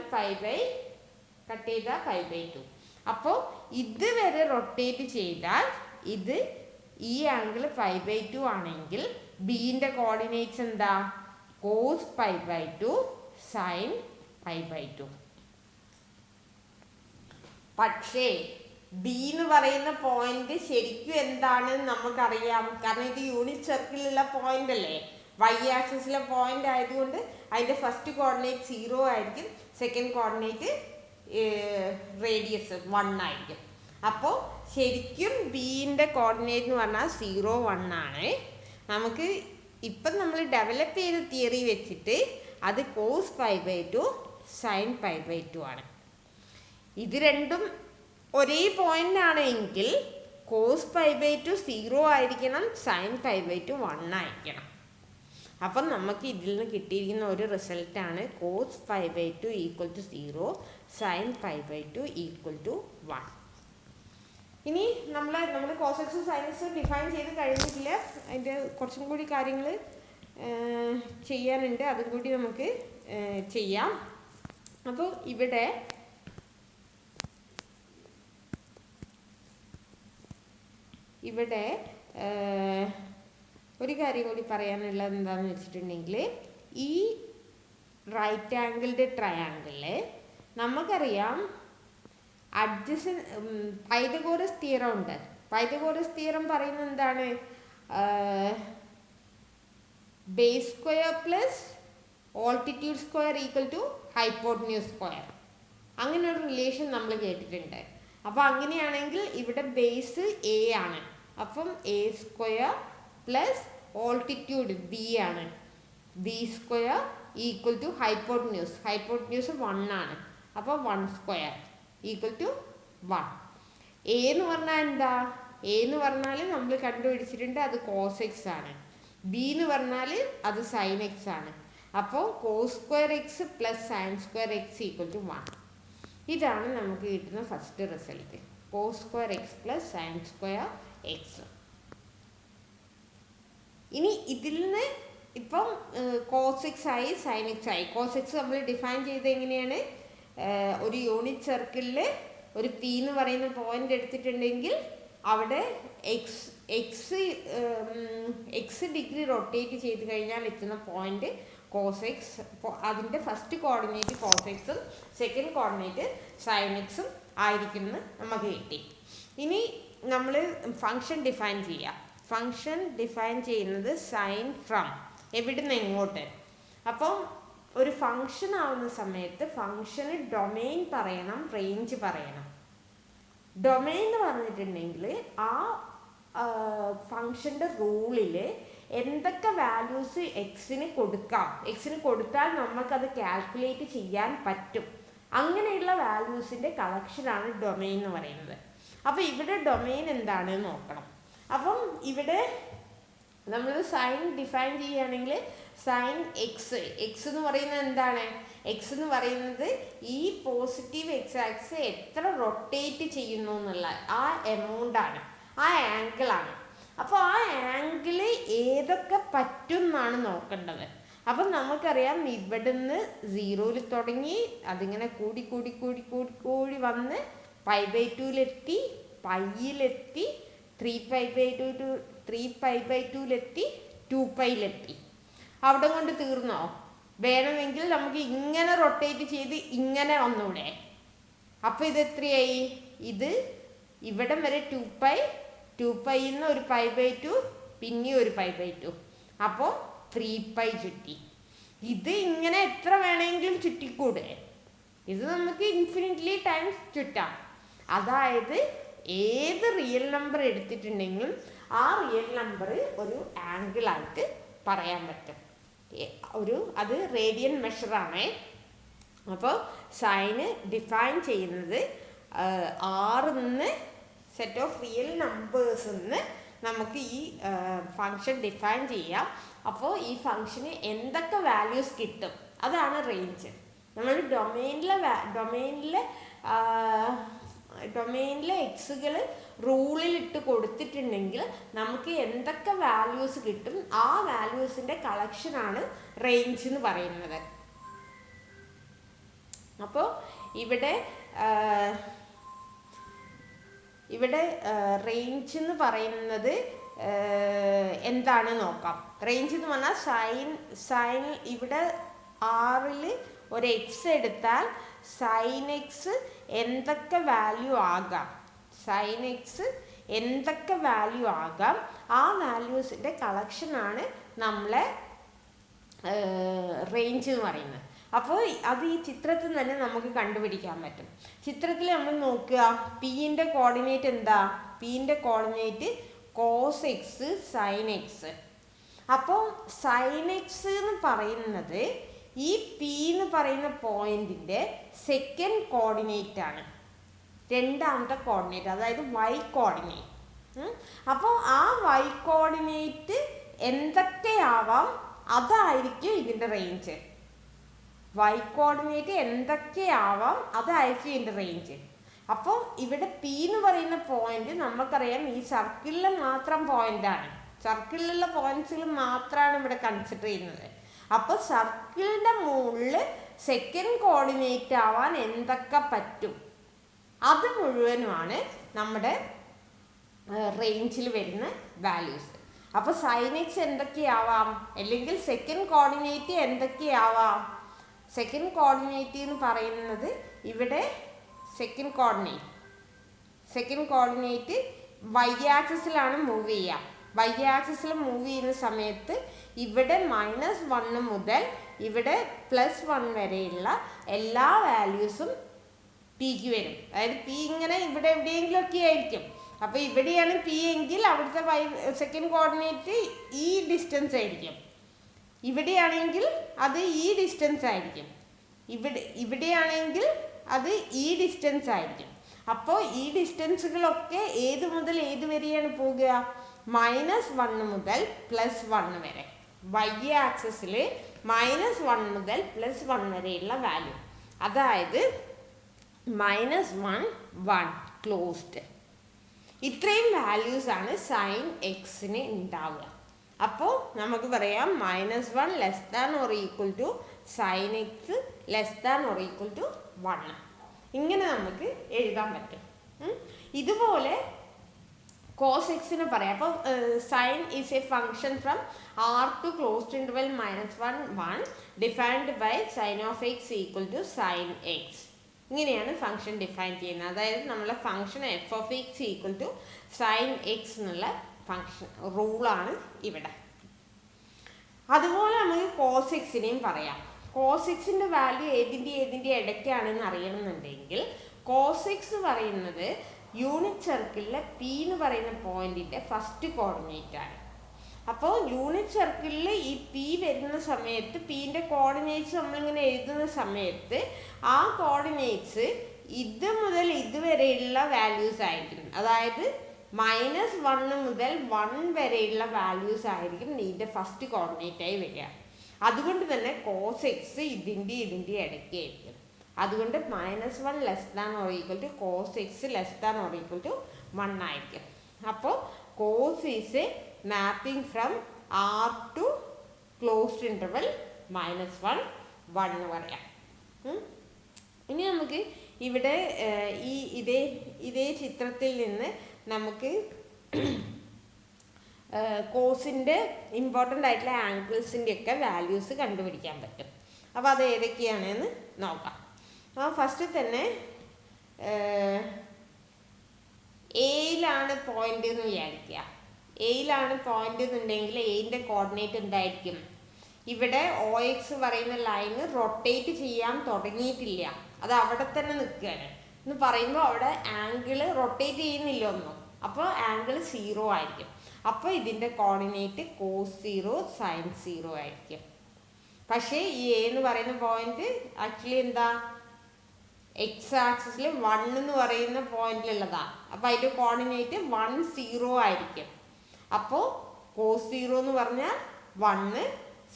കട്ട് ചെയ്താൽ 5/2. അപ്പോൾ ഇതുവരെ റൊട്ടേറ്റ് ചെയ്താൽ ഇത് ഈ ആംഗിൾ 5/2 ആണെങ്കിൽ ബിൻ്റെ കോർഡിനേറ്റ്സ് എന്താ? Cos 5/2 sine 5/2. പക്ഷേ ബി എന്ന് പറയുന്ന പോയിന്റ് ശരിക്കും എന്താണെന്ന് നമുക്കറിയാം. കാരണം ഇത് യൂണിറ്റ് സർക്കിളിലുള്ള പോയിന്റ് അല്ലേ, വൈ ആക്സിസിലെ പോയിന്റ് ആയതുകൊണ്ട് അതിൻ്റെ ഫസ്റ്റ് കോർഡിനേറ്റ് 0 ആയിരിക്കും, സെക്കൻഡ് കോർഡിനേറ്റ് റേഡിയസ് 1 ആയിരിക്കും. അപ്പോൾ ശരിക്കും ബിൻ്റെ കോർഡിനേറ്റ് എന്ന് പറഞ്ഞാൽ 0, 1 ആണ്. നമുക്ക് ഇപ്പം നമ്മൾ ഡെവലപ്പ് ചെയ്ത തിയറി വെച്ചിട്ട് അത് കോസ് 5/2 സൈൻ 5/2 ആണ്. ഇത് രണ്ടും ഒരേ പോയിന്റ് ആണെങ്കിൽ കോസ് 5/2 0 ആയിരിക്കണം, സൈൻ 5/2 1 ആയിരിക്കണം. അപ്പം നമുക്ക് ഇതിൽ നിന്ന് കിട്ടിയിരിക്കുന്ന ഒരു റിസൾട്ടാണ് cos 5/2 equal to 0, sine 5/2 equal to 1. ഇനി നമ്മൾ കോസ് എക്സും സൈൻ എക്സും ഡിഫൈൻ ചെയ്ത് കഴിഞ്ഞിട്ടില്ല. അതിൻ്റെ കുറച്ചും കൂടി കാര്യങ്ങൾ ചെയ്യാനുണ്ട്, അതും കൂടി നമുക്ക് ചെയ്യാം. അപ്പോൾ ഇവിടെ ഒരു കാര്യം കൂടി പറയാനുള്ളത് എന്താണെന്ന് വെച്ചിട്ടുണ്ടെങ്കിൽ, ഈ റൈറ്റ് ആംഗിൾഡ് ട്രയാങ്കിളിൽ നമുക്കറിയാം പൈതഗോറസ് തിയറം ഉണ്ട്. പൈതഗോറസ് തിയറം പറയുന്നത് എന്താണ്? Base square plus altitude square equal to hypotenuse square. അങ്ങനെ ഒരു റിലേഷൻ നമ്മൾ കേട്ടിട്ടുണ്ട്. അപ്പോൾ അങ്ങനെയാണെങ്കിൽ ഇവിടെ ബേസ് എ ആണ്, അപ്പം A square plus altitude B ആണ്, B square equal to hypotenuse, hypotenuse 1 ആണ്, അപ്പോൾ 1 സ്ക്വയർ ഈക്വൽ ടു 1. എ എന്ന് പറഞ്ഞാൽ എന്താ? എ എന്ന് പറഞ്ഞാൽ നമ്മൾ കണ്ടുപിടിച്ചിട്ടുണ്ട് അത് കോസ് എക്സ് ആണ്. ബി എന്ന് പറഞ്ഞാൽ അത് സൈൻ എക്സ് ആണ്. അപ്പോൾ cos square x plus sine square x equal to 1. ഇതാണ് നമുക്ക് കിട്ടുന്ന first result, cos square x plus sine square x. ഇനി ഇതിൽ നിന്ന് ഇപ്പം കോസ് എക്സ് ആയി സൈൻ എക്സ് ആയി. കോസ് എക്സ് നമ്മൾ ഡിഫൈൻ ചെയ്ത് എങ്ങനെയാണ്? ഒരു യൂണിറ്റ് സർക്കിളിൽ ഒരു പി എന്ന് പറയുന്ന പോയിന്റ് എടുത്തിട്ടുണ്ടെങ്കിൽ അവിടെ എക്സ് ഡിഗ്രി റൊട്ടേറ്റ് ചെയ്ത് കഴിഞ്ഞാൽ എത്തുന്ന പോയിന്റ് കോസ് എക്സ്. അതിൻ്റെ ഫസ്റ്റ് കോർഡിനേറ്റ് കോസ് എക്സും സെക്കൻഡ് കോർഡിനേറ്റ് സൈൻ എക്സും ആയിരിക്കുമെന്ന് നമുക്ക് കിട്ടി. ഇനി നമ്മൾ ഫങ്ഷൻ ഡിഫൈൻ ചെയ്യാം. ഫങ്ഷൻ ഡിഫൈൻ ചെയ്യുന്നത് സൈൻ ഫ്രം, എവിടുന്ന് എങ്ങോട്ട്. അപ്പം ഒരു ഫങ്ഷൻ ആവുന്ന സമയത്ത് ഫങ്ഷന് ഡൊമെയിൻ പറയണം, റേഞ്ച് പറയണം. ഡൊമെയിൻ എന്ന് പറഞ്ഞിട്ടുണ്ടെങ്കിൽ ആ ഫങ്ഷൻ്റെ റൂളിൽ എന്തൊക്കെ വാല്യൂസ് എക്സിന് കൊടുക്കാം, എക്സിന് കൊടുത്താൽ നമുക്കത് കാൽക്കുലേറ്റ് ചെയ്യാൻ പറ്റും, അങ്ങനെയുള്ള വാല്യൂസിൻ്റെ കളക്ഷനാണ് ഡൊമെയിൻ എന്ന് പറയുന്നത്. അപ്പോൾ ഇവിടെ ഡൊമെയിൻ എന്താണെന്ന് നോക്കണം. അപ്പം ഇവിടെ നമ്മൾ സൈൻ ഡിഫൈൻ ചെയ്യുകയാണെങ്കിൽ സൈൻ എക്സ്, എക്സ് എന്ന് പറയുന്നത് എന്താണ്? എക്സ് എന്ന് പറയുന്നത് ഈ പോസിറ്റീവ് എക്സ് ആക്സിസ് എത്ര റൊട്ടേറ്റ് ചെയ്യുന്നു എന്നുള്ള ആ എമൗണ്ടാണ്, ആ ആംഗിളാണ്. അപ്പോൾ ആ ആംഗിള് ഏതൊക്കെ പറ്റും എന്നാണ് നോക്കേണ്ടത്. അപ്പം നമുക്കറിയാം ഇവിടുന്ന് 0-ൽ തുടങ്ങി അതിങ്ങനെ കൂടി കൂടി കൂടി കൂടി കൂടി വന്ന് π/2-ലെത്തി, പൈയിലെത്തി, 3π/2-ലെത്തി, 2π-ലെത്തി. അവിടെ കൊണ്ട് തീർന്നോ? വേണമെങ്കിൽ നമുക്ക് ഇങ്ങനെ റൊട്ടേറ്റ് ചെയ്ത് ഇങ്ങനെ വന്നൂടെ? അപ്പോൾ ഇത് എത്രയായി? ഇത് ഇവിടം വരെ 2π-ന്ന് ഒരു π/2, പിന്നെ ഒരു π/2, അപ്പോൾ 3π ചുറ്റി. ഇത് ഇങ്ങനെ എത്ര വേണമെങ്കിലും ചുറ്റിക്കൂടെ? ഇത് നമുക്ക് ഇൻഫിനിറ്റ്ലി ടൈംസ് ചുറ്റാം. അതായത് ഏത് റിയൽ നമ്പർ എടുത്തിട്ടുണ്ടെങ്കിലും ആ റിയൽ നമ്പർ ഒരു ആംഗിളായിട്ട് പറയാൻ പറ്റും. അത് റേഡിയൻ മെഷറാണേ. അപ്പോൾ സൈന് ഡിഫൈൻ ചെയ്യുന്നത് ആറിന്ന് സെറ്റ് ഓഫ് റിയൽ നമ്പേഴ്സിന്ന് നമുക്ക് ഈ ഫങ്ഷൻ ഡിഫൈൻ ചെയ്യാം. അപ്പോൾ ഈ ഫങ്ഷന് എന്തൊക്കെ വാല്യൂസ് കിട്ടും അതാണ് റേഞ്ച്. നമ്മൾ ഡൊമെയിനിലെ എക്സുകൾ റൂളിലിട്ട് കൊടുത്തിട്ടുണ്ടെങ്കിൽ നമുക്ക് എന്തൊക്കെ വാല്യൂസ് കിട്ടും ആ വാല്യൂസിൻ്റെ കളക്ഷനാണ് റേഞ്ച് എന്ന് പറയുന്നത്. അപ്പോൾ ഇവിടെ റേഞ്ച് എന്ന് പറയുന്നത് എന്താണ് നോക്കാം. റേഞ്ച് എന്ന് പറഞ്ഞാൽ സൈൻ ഇവിടെ 6-ൽ ഒരു എക്സ് എടുത്താൽ സൈൻ എക്സ് എന്തൊക്കെ വാല്യൂ ആകാം, സൈൻ എക്സ് എന്തൊക്കെ വാല്യൂ ആകാം ആ വാല്യൂസിൻ്റെ കളക്ഷനാണ് നമ്മളെ റേഞ്ച് എന്ന് പറയുന്നത്. അപ്പോൾ അത് ഈ ചിത്രത്തിൽ തന്നെ നമുക്ക് കണ്ടുപിടിക്കാൻ പറ്റും. ചിത്രത്തിൽ നമ്മൾ നോക്കുക, പിൻ്റെ കോർഡിനേറ്റ് എന്താ? പിൻ്റെ coordinate cos X sine X. അപ്പോൾ സൈൻ എക്സ് എന്ന് പറയുന്നത് ഈ പി എന്ന് പറയുന്ന പോയിന്റിൻ്റെ സെക്കൻഡ് കോർഡിനേറ്റ് ആണ്, രണ്ടാമത്തെ കോർഡിനേറ്റ്, അതായത് വൈ കോർഡിനേറ്റ്. അപ്പോൾ ആ വൈ കോർഡിനേറ്റ് എന്തൊക്കെയാവാം അതായിരിക്കും ഇതിൻ്റെ റേഞ്ച്. വൈ കോർഡിനേറ്റ് എന്തൊക്കെയാവാം അതായിരിക്കും ഇതിൻ്റെ റേഞ്ച്. അപ്പോൾ ഇവിടെ പി എന്ന് പറയുന്ന പോയിന്റ് നമുക്കറിയാം ഈ സർക്കിളിലെ മാത്രം പോയിന്റാണ്, സർക്കിളിലുള്ള പോയിന്റ്സുകൾ മാത്രമാണ് ഇവിടെ കൺസിഡർ ചെയ്യുന്നത്. അപ്പോൾ സർക്കിളിൻ്റെ മുകളിൽ സെക്കൻഡ് കോർഡിനേറ്റ് ആവാൻ എന്തൊക്കെ പറ്റും അത് മുഴുവനുമാണ് നമ്മുടെ റേഞ്ചിൽ വരുന്ന വാല്യൂസ്. അപ്പോൾ സൈൻ എക്സ് എന്തൊക്കെയാവാം, അല്ലെങ്കിൽ സെക്കൻഡ് കോർഡിനേറ്റ് എന്തൊക്കെയാവാം? സെക്കൻഡ് കോർഡിനേറ്റ് എന്ന് പറയുന്നത് ഇവിടെ സെക്കൻഡ് കോർഡിനേറ്റ് വൈ ആക്സിസിലാണ് മൂവ് ചെയ്യുക. വൈ ആക്സിസിൽ മൂവ് ചെയ്യുന്ന സമയത്ത് ഇവിടെ -1 മുതൽ ഇവിടെ +1 വരെയുള്ള എല്ലാ വാല്യൂസും പിക്ക് വരും. അതായത് പി ഇങ്ങനെ ഇവിടെ എവിടെയെങ്കിലുമൊക്കെ ആയിരിക്കും. അപ്പോൾ ഇവിടെയാണ് പി എങ്കിൽ അവിടുത്തെ സെക്കൻഡ് കോർഡിനേറ്റ് ഈ ഡിസ്റ്റൻസ് ആയിരിക്കും. ഇവിടെയാണെങ്കിൽ അത് ഈ ഡിസ്റ്റൻസ് ആയിരിക്കും. ഇവിടെയാണെങ്കിൽ അത് ഈ ഡിസ്റ്റൻസ് ആയിരിക്കും. അപ്പോൾ ഈ ഡിസ്റ്റൻസുകളൊക്കെ ഏത് മുതൽ ഏത് വരെയാണ് പോകുക? -1 മുതൽ +1 വരെ. വൈ ആക്സിസിൽ -1 മുതൽ +1 വരെയുള്ള വാല്യൂ, അതായത് -1 1 ക്ലോസ്ഡ്. ഇത്രയും വാല്യൂസാണ് സൈൻ എക്സിന് ഉണ്ടാവുക. അപ്പോൾ നമുക്ക് പറയാം -1 ≤ sin x ≤ 1. ഇങ്ങനെ നമുക്ക് എഴുതാൻ പറ്റും. ഇതുപോലെ cos എക്സിന് പറയാം. അപ്പോൾ sine is a function from R to closed interval -1 1 defined by sin of x = sin x. ഇങ്ങനെയാണ് ഫംഗ്ഷൻ ഡിഫൈൻ ചെയ്യുന്നത്. അതായത് നമ്മളെ function f of x = sin x എന്നുള്ള ഫംഗ്ഷൻ റൂളാണ് ഇവിടെ. അതുപോലെ നമുക്ക് cos എക്സിനെയും പറയാം. cos എക്സിൻ്റെ വാല്യൂ ഏതിൻ്റെ ഇടയ്ക്കാണെന്ന് അറിയണമെന്നുണ്ടെങ്കിൽ cos എക്സ് എന്ന് പറയുന്നത് യൂണിറ്റ് സർക്കിളിലെ പി എന്ന് പറയുന്ന പോയിന്റിൻ്റെ ഫസ്റ്റ് കോർഡിനേറ്റ് ആണ്. അപ്പോൾ യൂണിറ്റ് സർക്കിളിൽ ഈ പി വരുന്ന സമയത്ത് പിൻ്റെ കോർഡിനേറ്റ്സ് നമ്മളിങ്ങനെ എഴുതുന്ന സമയത്ത് ആ കോർഡിനേറ്റ്സ് ഇത് മുതൽ ഇതുവരെയുള്ള വാല്യൂസ് ആയിരിക്കും. അതായത് -1 മുതൽ 1 വരെയുള്ള വാല്യൂസ് ആയിരിക്കും ഇതിൻ്റെ ഫസ്റ്റ് കോർഡിനേറ്റായി വരിക. അതുകൊണ്ട് തന്നെ cos എക്സ് ഇതിൻ്റെ ഇടയ്ക്കായിരിക്കും. അതുകൊണ്ട് -1 ≤ cos x ≤ 1 ആയിരിക്കും. അപ്പോൾ cos is A mapping from R to closed interval -1 1 എന്ന് പറയാം. ഇനി നമുക്ക് ഇവിടെ ഇതേ ചിത്രത്തിൽ നിന്ന് നമുക്ക് കോസിൻ്റെ ഇമ്പോർട്ടൻ്റ് ആയിട്ടുള്ള ആംഗിൾസിൻ്റെ ഒക്കെ വാല്യൂസ് കണ്ടുപിടിക്കാൻ പറ്റും. അപ്പോൾ അത് ഏതൊക്കെയാണെന്ന് നോക്കാം. ഫസ്റ്റ് തന്നെ എയിലാണ് പോയിന്റ് എന്ന് വിചാരിക്കുക. എയിലാണ് പോയിന്റ് എന്നുണ്ടെങ്കിൽ എയിൻ്റെ കോർഡിനേറ്റ് എന്തായിരിക്കും? ഇവിടെ OX പറയുന്ന ലൈന് റൊട്ടേറ്റ് ചെയ്യാൻ തുടങ്ങിയിട്ടില്ല, അത് അവിടെ തന്നെ നിൽക്കുകയാണ് എന്ന് പറയുമ്പോൾ അവിടെ ആംഗിള് റൊട്ടേറ്റ് ചെയ്യുന്നില്ല ഒന്നും. അപ്പോൾ ആംഗിൾ 0 ആയിരിക്കും. അപ്പോൾ ഇതിൻ്റെ കോർഡിനേറ്റ് cos 0 sin 0 ആയിരിക്കും. പക്ഷേ ഈ എ എന്ന് പറയുന്ന പോയിന്റ് ആക്ച്വലി എന്താ? എക്സ് ആക്സിസിൽ 1 എന്ന് പറയുന്ന പോയിന്റിലുള്ളതാണ്. അപ്പോൾ അതിൻ്റെ കോർഡിനേറ്റ് 1 0 ആയിരിക്കും. അപ്പോൾ cos 0 എന്ന് പറഞ്ഞാൽ 1,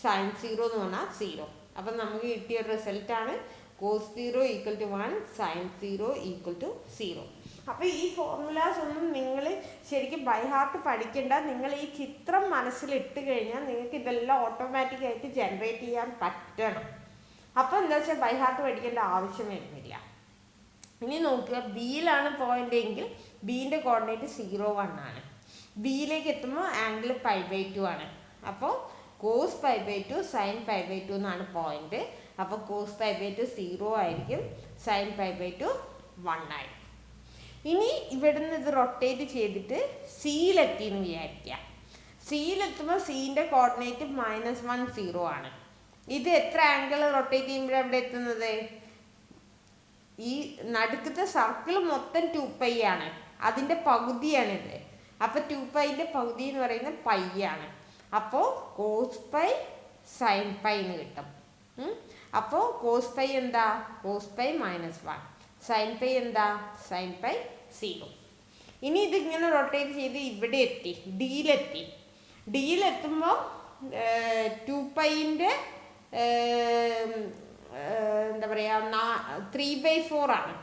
sin 0 എന്ന് പറഞ്ഞാൽ 0. അപ്പം നമുക്ക് കിട്ടിയ റിസൾട്ടാണ് cos 0 = 1, sin 0 = 0. അപ്പോൾ ഈ ഫോർമുലാസ് ഒന്നും നിങ്ങൾ ശരിക്കും ബൈ ഹാർട്ട് പഠിക്കേണ്ട. നിങ്ങൾ ഈ ചിത്രം മനസ്സിലിട്ട് കഴിഞ്ഞാൽ നിങ്ങൾക്ക് ഇതെല്ലാം ഓട്ടോമാറ്റിക്കായിട്ട് ജനറേറ്റ് ചെയ്യാൻ പറ്റണം. അപ്പോൾ എന്താ വെച്ചാൽ ബൈ ഹാർട്ട് പഠിക്കേണ്ട ആവശ്യം വരുന്നില്ല. ഇനി നോക്കുക, ബിയിലാണ് പോയിന്റ് എങ്കിൽ ബീൻ്റെ കോർഡിനേറ്റ് 0 1 ആണ്. ബിയിലേക്ക് എത്തുമ്പോൾ ആംഗിൾ π/2 ആണ്. അപ്പോൾ cos π/2 sin π/2 എന്നാണ് പോയിന്റ്. അപ്പോൾ cos π/2 0 ആയിരിക്കും, sin π/2 1 ആയിരിക്കും. ഇനി ഇവിടുന്ന് ഇത് റൊട്ടേറ്റ് ചെയ്തിട്ട് സിയിലെത്തി എന്ന് വിചാരിക്കുക. സിയിലെത്തുമ്പോൾ സിൻ്റെ കോർഡിനേറ്റ് -1 0 ആണ്. ഇത് എത്ര ആംഗിൾ റൊട്ടേറ്റ് ചെയ്യുമ്പോഴാണ് ഇവിടെ എത്തുന്നത്? ഈ നടുക്കത്തെ സർക്കിൾ മൊത്തം 2π ആണ്, അതിൻ്റെ പകുതിയാണിത്. അപ്പോൾ 2πൻ്റെ പകുതി എന്ന് പറയുന്നത് π ആണ്. അപ്പോൾ cos π sin π എന്ന് കിട്ടും. അപ്പോൾ cos π എന്താ? cos π -1. sin π എന്താ? sin π 0. ഇനി ഇതിങ്ങനെ റൊട്ടേറ്റ് ചെയ്ത് ഇവിടെ എത്തി, ഡിയിലെത്തി. ഡിയിലെത്തുമ്പോൾ 2πൻ്റെ എന്താ പറയുക 3/4 ആണ്.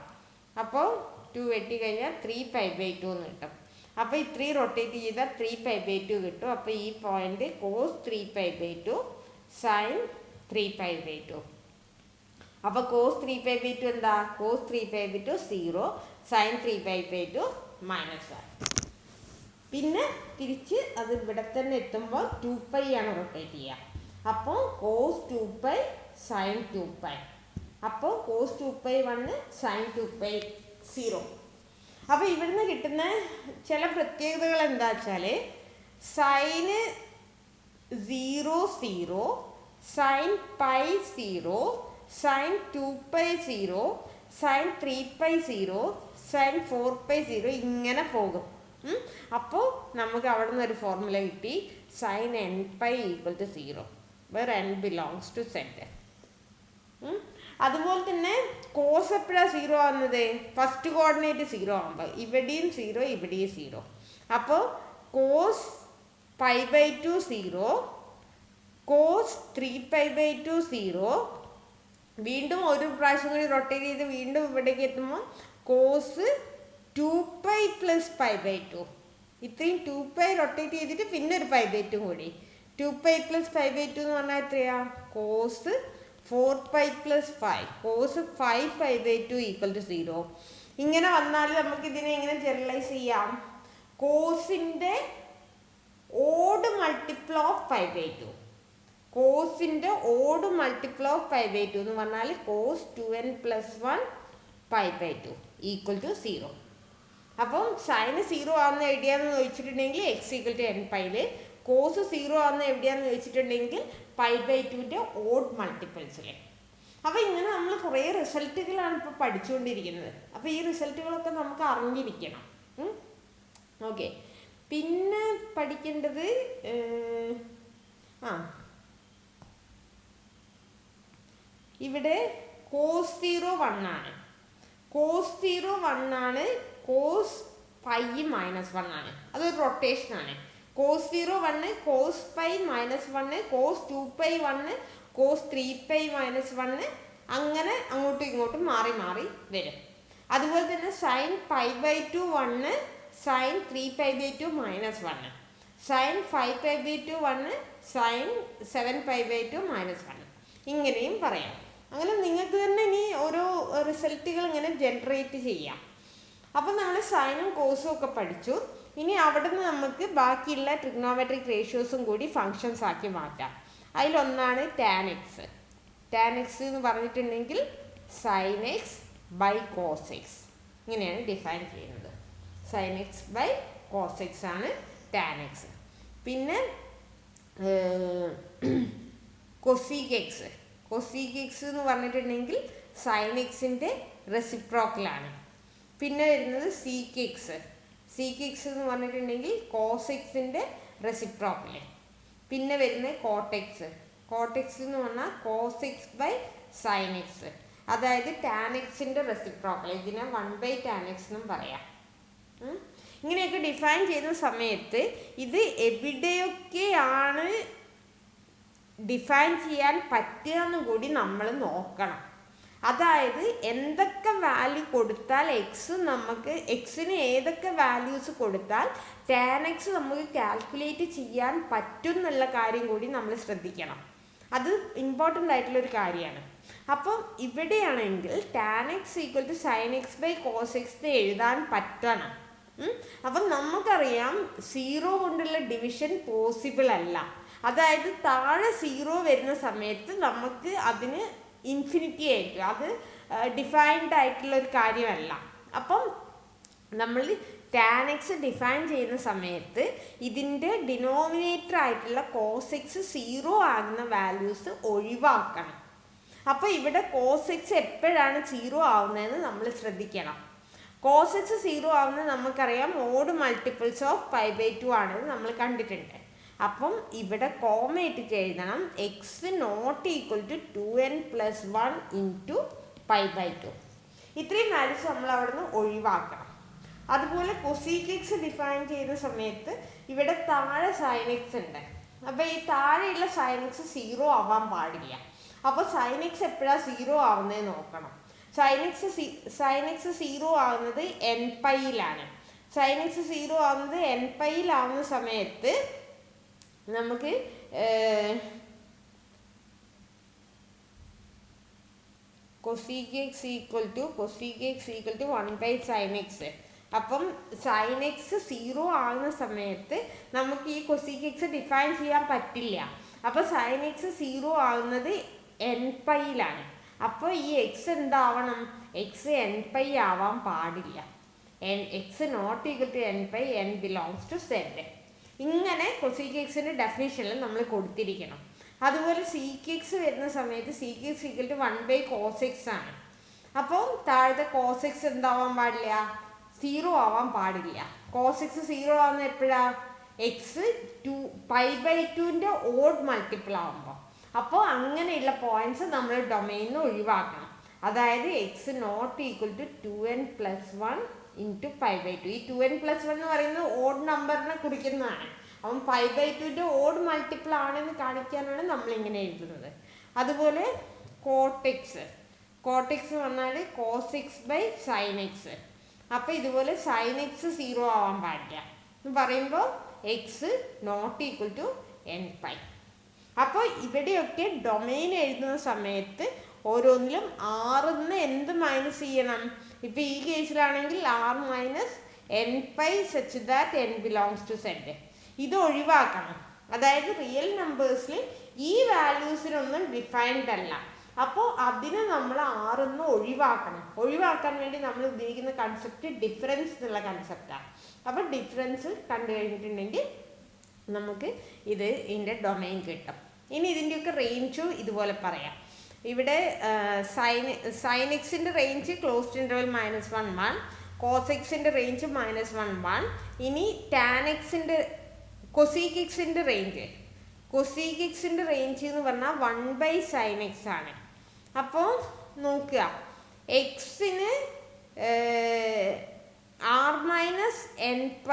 അപ്പോൾ 2 വെട്ടി കഴിഞ്ഞാൽ 3π/2 എന്ന് കിട്ടും. അപ്പോൾ ഇത്രയും റൊട്ടേറ്റ് ചെയ്താൽ 3π/2 കിട്ടും. അപ്പോൾ ഈ പോയിന്റ് cos 3π/2 sin 3π/2. അപ്പോൾ cos 3π/2 എന്താ? cos 3π/2 0, sin 3π/2 -1. പിന്നെ തിരിച്ച് അത് ഇവിടെ തന്നെ എത്തുമ്പോൾ 2π ആണ് റൊട്ടേറ്റ് ചെയ്യുക. അപ്പോൾ cos 2π sin 2π. അപ്പോൾ cos 2π 1, sin 2π 0. അപ്പോൾ ഇവിടുന്ന് കിട്ടുന്ന ചില പ്രത്യേകതകൾ എന്താ വെച്ചാൽ sign 0 0, sin π 0, sin 2π 0, sin 3π 0, sin 4π 0 ഇങ്ങനെ പോകും. അപ്പോൾ നമുക്ക് അവിടെ നിന്ന് ഒരു ഫോർമുല കിട്ടി, sine n pi equal to 0 where n belongs to set. അതുപോലെ തന്നെ കോസ് എപ്പോഴാണ് 0 ആവുന്നത്? ഫസ്റ്റ് കോർഡിനേറ്റ് 0 ആകുമ്പോൾ ഇവിടെയും 0 ഇവിടെയും 0. അപ്പോൾ കോസ് π/2 0, കോസ് 3π/2 0. വീണ്ടും ഒരു പ്രാവശ്യം കൂടി റൊട്ടേറ്റ് ചെയ്ത് വീണ്ടും ഇവിടേക്ക് എത്തുമ്പോൾ കോസ് 2π + π/2. ഇത്രയും 2π റൊട്ടേറ്റ് ചെയ്തിട്ട് പിന്നെ ഒരു π/2 കൂടി. 2π + π/2 എന്ന് പറഞ്ഞാൽ എത്രയാ? Cos 4π + 5, cos 5π/2 equal to 0. ഇങ്ങനെ വന്നാൽ നമുക്ക് ഇതിനെ എങ്ങനെ ജനറലൈസ് ചെയ്യാം? കോസിൻ്റെ ഓഡ് മൾട്ടിപ്പിൾ ഓഫ് π/2. കോസിൻ്റെ ഓഡ് മൾട്ടിപ്പിൾ ഓഫ് π/2 എന്ന് പറഞ്ഞാൽ കോസ് 2n + 1 π/2 ഈക്വൽ ടു 0. അപ്പം സൈന് 0 ആവുന്ന എവിടെയാണെന്ന് ചോദിച്ചിട്ടുണ്ടെങ്കിൽ x = nπ, കോസ് 0 ആവുന്ന എവിടെയാണെന്ന് ചോദിച്ചിട്ടുണ്ടെങ്കിൽ π/2ൻ്റെ ഓഡ് മൾട്ടിപ്പിൾസിൽ. അപ്പോൾ ഇങ്ങനെ നമ്മൾ കുറേ റിസൾട്ടുകളാണ് ഇപ്പോൾ പഠിച്ചുകൊണ്ടിരിക്കുന്നത്. അപ്പോൾ ഈ റിസൾട്ടുകളൊക്കെ നമുക്ക് അറിഞ്ഞിരിക്കണം. ഓക്കെ, പിന്നെ പഠിക്കേണ്ടത് ഇവിടെ കോസ് 0 1 ആണ്. കോസ് 0 1 ആണ്. കോസ് π -1 ആണ്. അതൊരു റൊട്ടേഷനാണ്. കോസ് 0 1, കോസ് π -1, കോസ് 2π 1, കോസ് 3π -1, അങ്ങനെ അങ്ങോട്ടും ഇങ്ങോട്ടും മാറി മാറി വരും. അതുപോലെ തന്നെ സൈൻ π/2 1, സൈൻ 3π/2 -1, സൈൻ 5π/2 1, സൈൻ 7π/2 -1, ഇങ്ങനെയും പറയാം. അങ്ങനെ നിങ്ങൾക്ക് തന്നെ ഇനി ഓരോ റിസൾട്ടുകൾ ഇങ്ങനെ ജനറേറ്റ് ചെയ്യാം. അപ്പം നമ്മൾ സൈനും കോസും ഒക്കെ പഠിച്ചു. ഇനി അവിടെ നിന്ന് നമുക്ക് ബാക്കിയുള്ള ട്രിഗ്നോമെട്രിക് റേഷ്യോസും കൂടി ഫങ്ഷൻസ് ആക്കി മാറ്റാം. അതിലൊന്നാണ് ടാൻ എക്സ്. ടാൻ എക്സ് എന്ന് പറഞ്ഞിട്ടുണ്ടെങ്കിൽ sine x by cos x, ഇങ്ങനെയാണ് ഡിഫൈൻ ചെയ്യുന്നത്. Sine x by cos x ആണ് ടാൻ എക്സ്. പിന്നെ കൊസീക് എക്സ്. കൊസീക് എക്സ് എന്ന് പറഞ്ഞിട്ടുണ്ടെങ്കിൽ സൈൻ എക്സിൻ്റെ റെസിപ്രോക്കലാണ്. പിന്നെ വരുന്നത് സീക്ക് എക്സ്. സീക്ക് എക്സ് എന്ന് പറഞ്ഞിട്ടുണ്ടെങ്കിൽ കോസ് എക്സിൻ്റെ റെസിപ്രോക്കൽ. പിന്നെ വരുന്നത് കോട്ടെക്സ്. കോട്ടെക്സ് എന്ന് പറഞ്ഞാൽ cos x by sine x, അതായത് ടാൻ എക്സിൻ്റെ റെസിപ്രോക്കൽ. ഇതിനെ 1/tan x എന്നും പറയാം. ഇങ്ങനെയൊക്കെ ഡിഫൈൻ ചെയ്യുന്ന സമയത്ത് ഇത് എവിടെയൊക്കെയാണ് ഡിഫൈൻ ചെയ്യാൻ പറ്റുക എന്നും കൂടി നമ്മൾ നോക്കണം. അതായത് എന്തൊക്കെ വാല്യൂ കൊടുത്താൽ എക്സിന് ഏതൊക്കെ വാല്യൂസ് കൊടുത്താൽ ടാൻ എക്സ് നമുക്ക് കാൽക്കുലേറ്റ് ചെയ്യാൻ പറ്റും എന്നുള്ള കാര്യം കൂടി നമ്മൾ ശ്രദ്ധിക്കണം. അത് ഇമ്പോർട്ടൻ്റ് ആയിട്ടുള്ളൊരു കാര്യമാണ്. അപ്പം ഇവിടെയാണെങ്കിൽ tan x equal to sine x by cos x എഴുതാൻ പറ്റണം. അപ്പം നമുക്കറിയാം 0 കൊണ്ടുള്ള ഡിവിഷൻ പോസിബിൾ അല്ല. അതായത് താഴെ 0 വരുന്ന സമയത്ത് നമുക്ക് അതിന് ഇൻഫിനിറ്റി ആയിരിക്കും, അത് ഡിഫൈൻഡ് ആയിട്ടുള്ള ഒരു കാര്യമല്ല. അപ്പം നമ്മൾ ടാൻ എക്സ് ഡിഫൈൻ ചെയ്യുന്ന സമയത്ത് ഇതിൻ്റെ ഡിനോമിനേറ്റർ ആയിട്ടുള്ള കോസ് എക്സ് 0 ആകുന്ന വാല്യൂസ് ഒഴിവാക്കണം. അപ്പോൾ ഇവിടെ കോസ് എക്സ് എപ്പോഴാണ് 0 ആവുന്നതെന്ന് നമ്മൾ ശ്രദ്ധിക്കണം. കോസ് എക്സ് 0 ആവുന്നത് നമുക്കറിയാം ഓഡ് മൾട്ടിപ്പിൾസ് ഓഫ് π/2 ആണെന്ന് നമ്മൾ കണ്ടിട്ടുണ്ട്. അപ്പം ഇവിടെ കോമ ഇട്ടിട്ട് എഴുതണം X not equal to 2n + 1 into π/2. ഇത്രയും വാല്യൂസ് നമ്മൾ അവിടെ നിന്ന് ഒഴിവാക്കണം. അതുപോലെ കൊസീക് എക്സ് ഡിഫൈൻ ചെയ്യുന്ന സമയത്ത് ഇവിടെ താഴെ സൈൻ എക്സ് ഉണ്ട്. അപ്പോൾ ഈ താഴെയുള്ള സൈൻ എക്സ് 0 ആവാൻ പാടില്ല. അപ്പോൾ സൈൻ എക്സ് എപ്പോഴാണ് 0 ആവുന്നത് നോക്കണം. സൈൻ എക്സ് 0 ആവുന്നത് nπയിലാണ്. സൈൻ എക്സ് 0 ആവുന്നത് nπയിലാവുന്ന സമയത്ത് നമുക്ക് cosec x equal to 1/sin x. അപ്പം സൈൻ എക്സ് 0 ആകുന്ന സമയത്ത് നമുക്ക് ഈ കൊസീക് എക്സ് ഡിഫൈൻ ചെയ്യാൻ പറ്റില്ല. അപ്പോൾ സൈൻ എക്സ് 0 ആകുന്നത് nπയിലാണ്. അപ്പോൾ ഈ എക്സ് എന്താവണം? എക്സ് nπ ആവാൻ പാടില്ല. X not equal to nπ, n belongs to z. ഇങ്ങനെ കൊസീക് എക്സിൻ്റെ ഡെഫിനേഷനിൽ നമ്മൾ കൊടുത്തിരിക്കണം. അതുപോലെ സീക്ക് എക്സ് വരുന്ന സമയത്ത് sec x equal to 1/cos x ആണ്. അപ്പോൾ താഴത്തെ cos x എന്താവാൻ പാടില്ല? 0 ആവാൻ പാടില്ല. കോസ് എക്സ് 0 ആവുന്ന എപ്പോഴാണ്? എക്സ് π/2ൻ്റെ ഓഡ് മൾട്ടിപ്പിൾ ആവുമ്പോൾ. അപ്പോൾ അങ്ങനെയുള്ള പോയിന്റ്സ് നമ്മൾ ഡൊമൈനിൽ നിന്ന് ഒഴിവാക്കണം. അതായത് X not equal to 2n+1 into π/2. ഈ 2n+1 എന്ന് പറയുന്നത് ഓഡ് നമ്പറിനെ കുറിക്കുന്നതാണ്. അപ്പം π/2ൻ്റെ ഓഡ് മൾട്ടിപ്പിൾ ആണെന്ന് കാണിക്കാനാണ് നമ്മളിങ്ങനെ എഴുതുന്നത്. അതുപോലെ കോട്ടെക്സ് വന്നാൽ cos x/sin x. അപ്പോൾ ഇതുപോലെ sin x 0 ആവാൻ പാടില്ല എന്ന് പറയുമ്പോൾ X not equal to nπ. അപ്പോൾ ഇവിടെയൊക്കെ ഡൊമൈൻ എഴുതുന്ന സമയത്ത് ഓരോന്നിലും ആറിൽ നിന്ന് എന്ത് മൈനസ് ചെയ്യണം? ഇപ്പോൾ ഈ കേസിലാണെങ്കിൽ r minus nπ such that n belongs to z. ഇത് ഒഴിവാക്കണം. അതായത് റിയൽ നമ്പേഴ്സിൽ ഈ വാല്യൂസിനൊന്നും ഡിഫൈൻഡ് അല്ല. അപ്പോൾ അതിനെ നമ്മൾ ആറിൽ നിന്ന് ഒഴിവാക്കാൻ വേണ്ടി നമ്മൾ ഉപയോഗിക്കുന്ന കൺസെപ്റ്റ് ഡിഫറൻസ് എന്നുള്ള കൺസെപ്റ്റാണ്. അപ്പോൾ ഡിഫറൻസ് കണ്ടു കഴിഞ്ഞിട്ടുണ്ടെങ്കിൽ നമുക്ക് ഇതിൻ്റെ ഡൊമൈൻ കിട്ടും. ഇനി ഇതിൻ്റെയൊക്കെ റേഞ്ചും ഇതുപോലെ പറയാം. ഇവിടെ സൈൻ എക്സിൻ്റെ റേഞ്ച് ക്ലോസ്ഡ് ഇൻ്റർവൽ -1 1, കോസ് എക്സിൻ്റെ റേഞ്ച് -1 1. ഇനി ടാൻ എക്സിൻ്റെ കൊസീക് എക്സിൻ്റെ റേഞ്ച് എന്ന് പറഞ്ഞാൽ 1/sin x ആണ്. അപ്പോൾ നോക്കുക, എക്സിന് r-nπ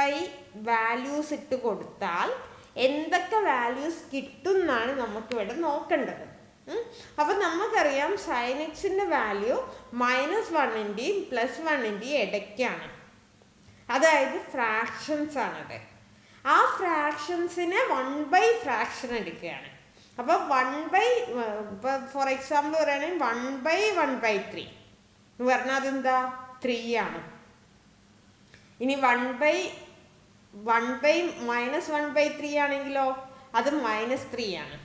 വാല്യൂസ് ഇട്ട് കൊടുത്താൽ എന്തൊക്കെ വാല്യൂസ് കിട്ടും എന്നാണ് നമുക്കിവിടെ നോക്കേണ്ടത്. അപ്പം നമുക്കറിയാം സൈൻ എക്സിൻ്റെ വാല്യൂ -1ൻ്റെയും +1ൻ്റെയും ഇടയ്ക്കാണ്. അതായത് ഫ്രാക്ഷൻസ് ആണത്. ആ ഫ്രാക്ഷൻസിനെ 1/ഫ്രാക്ഷൻ എടുക്കുകയാണ്. അപ്പോൾ ഇപ്പോൾ ഫോർ എക്സാമ്പിൾ പറയുകയാണെങ്കിൽ 1/1/3 എന്ന് പറഞ്ഞാൽ അതെന്താ? 3 ആണ്. ഇനി 1/-1/3 ആണെങ്കിലോ അത് -3 ആണ്.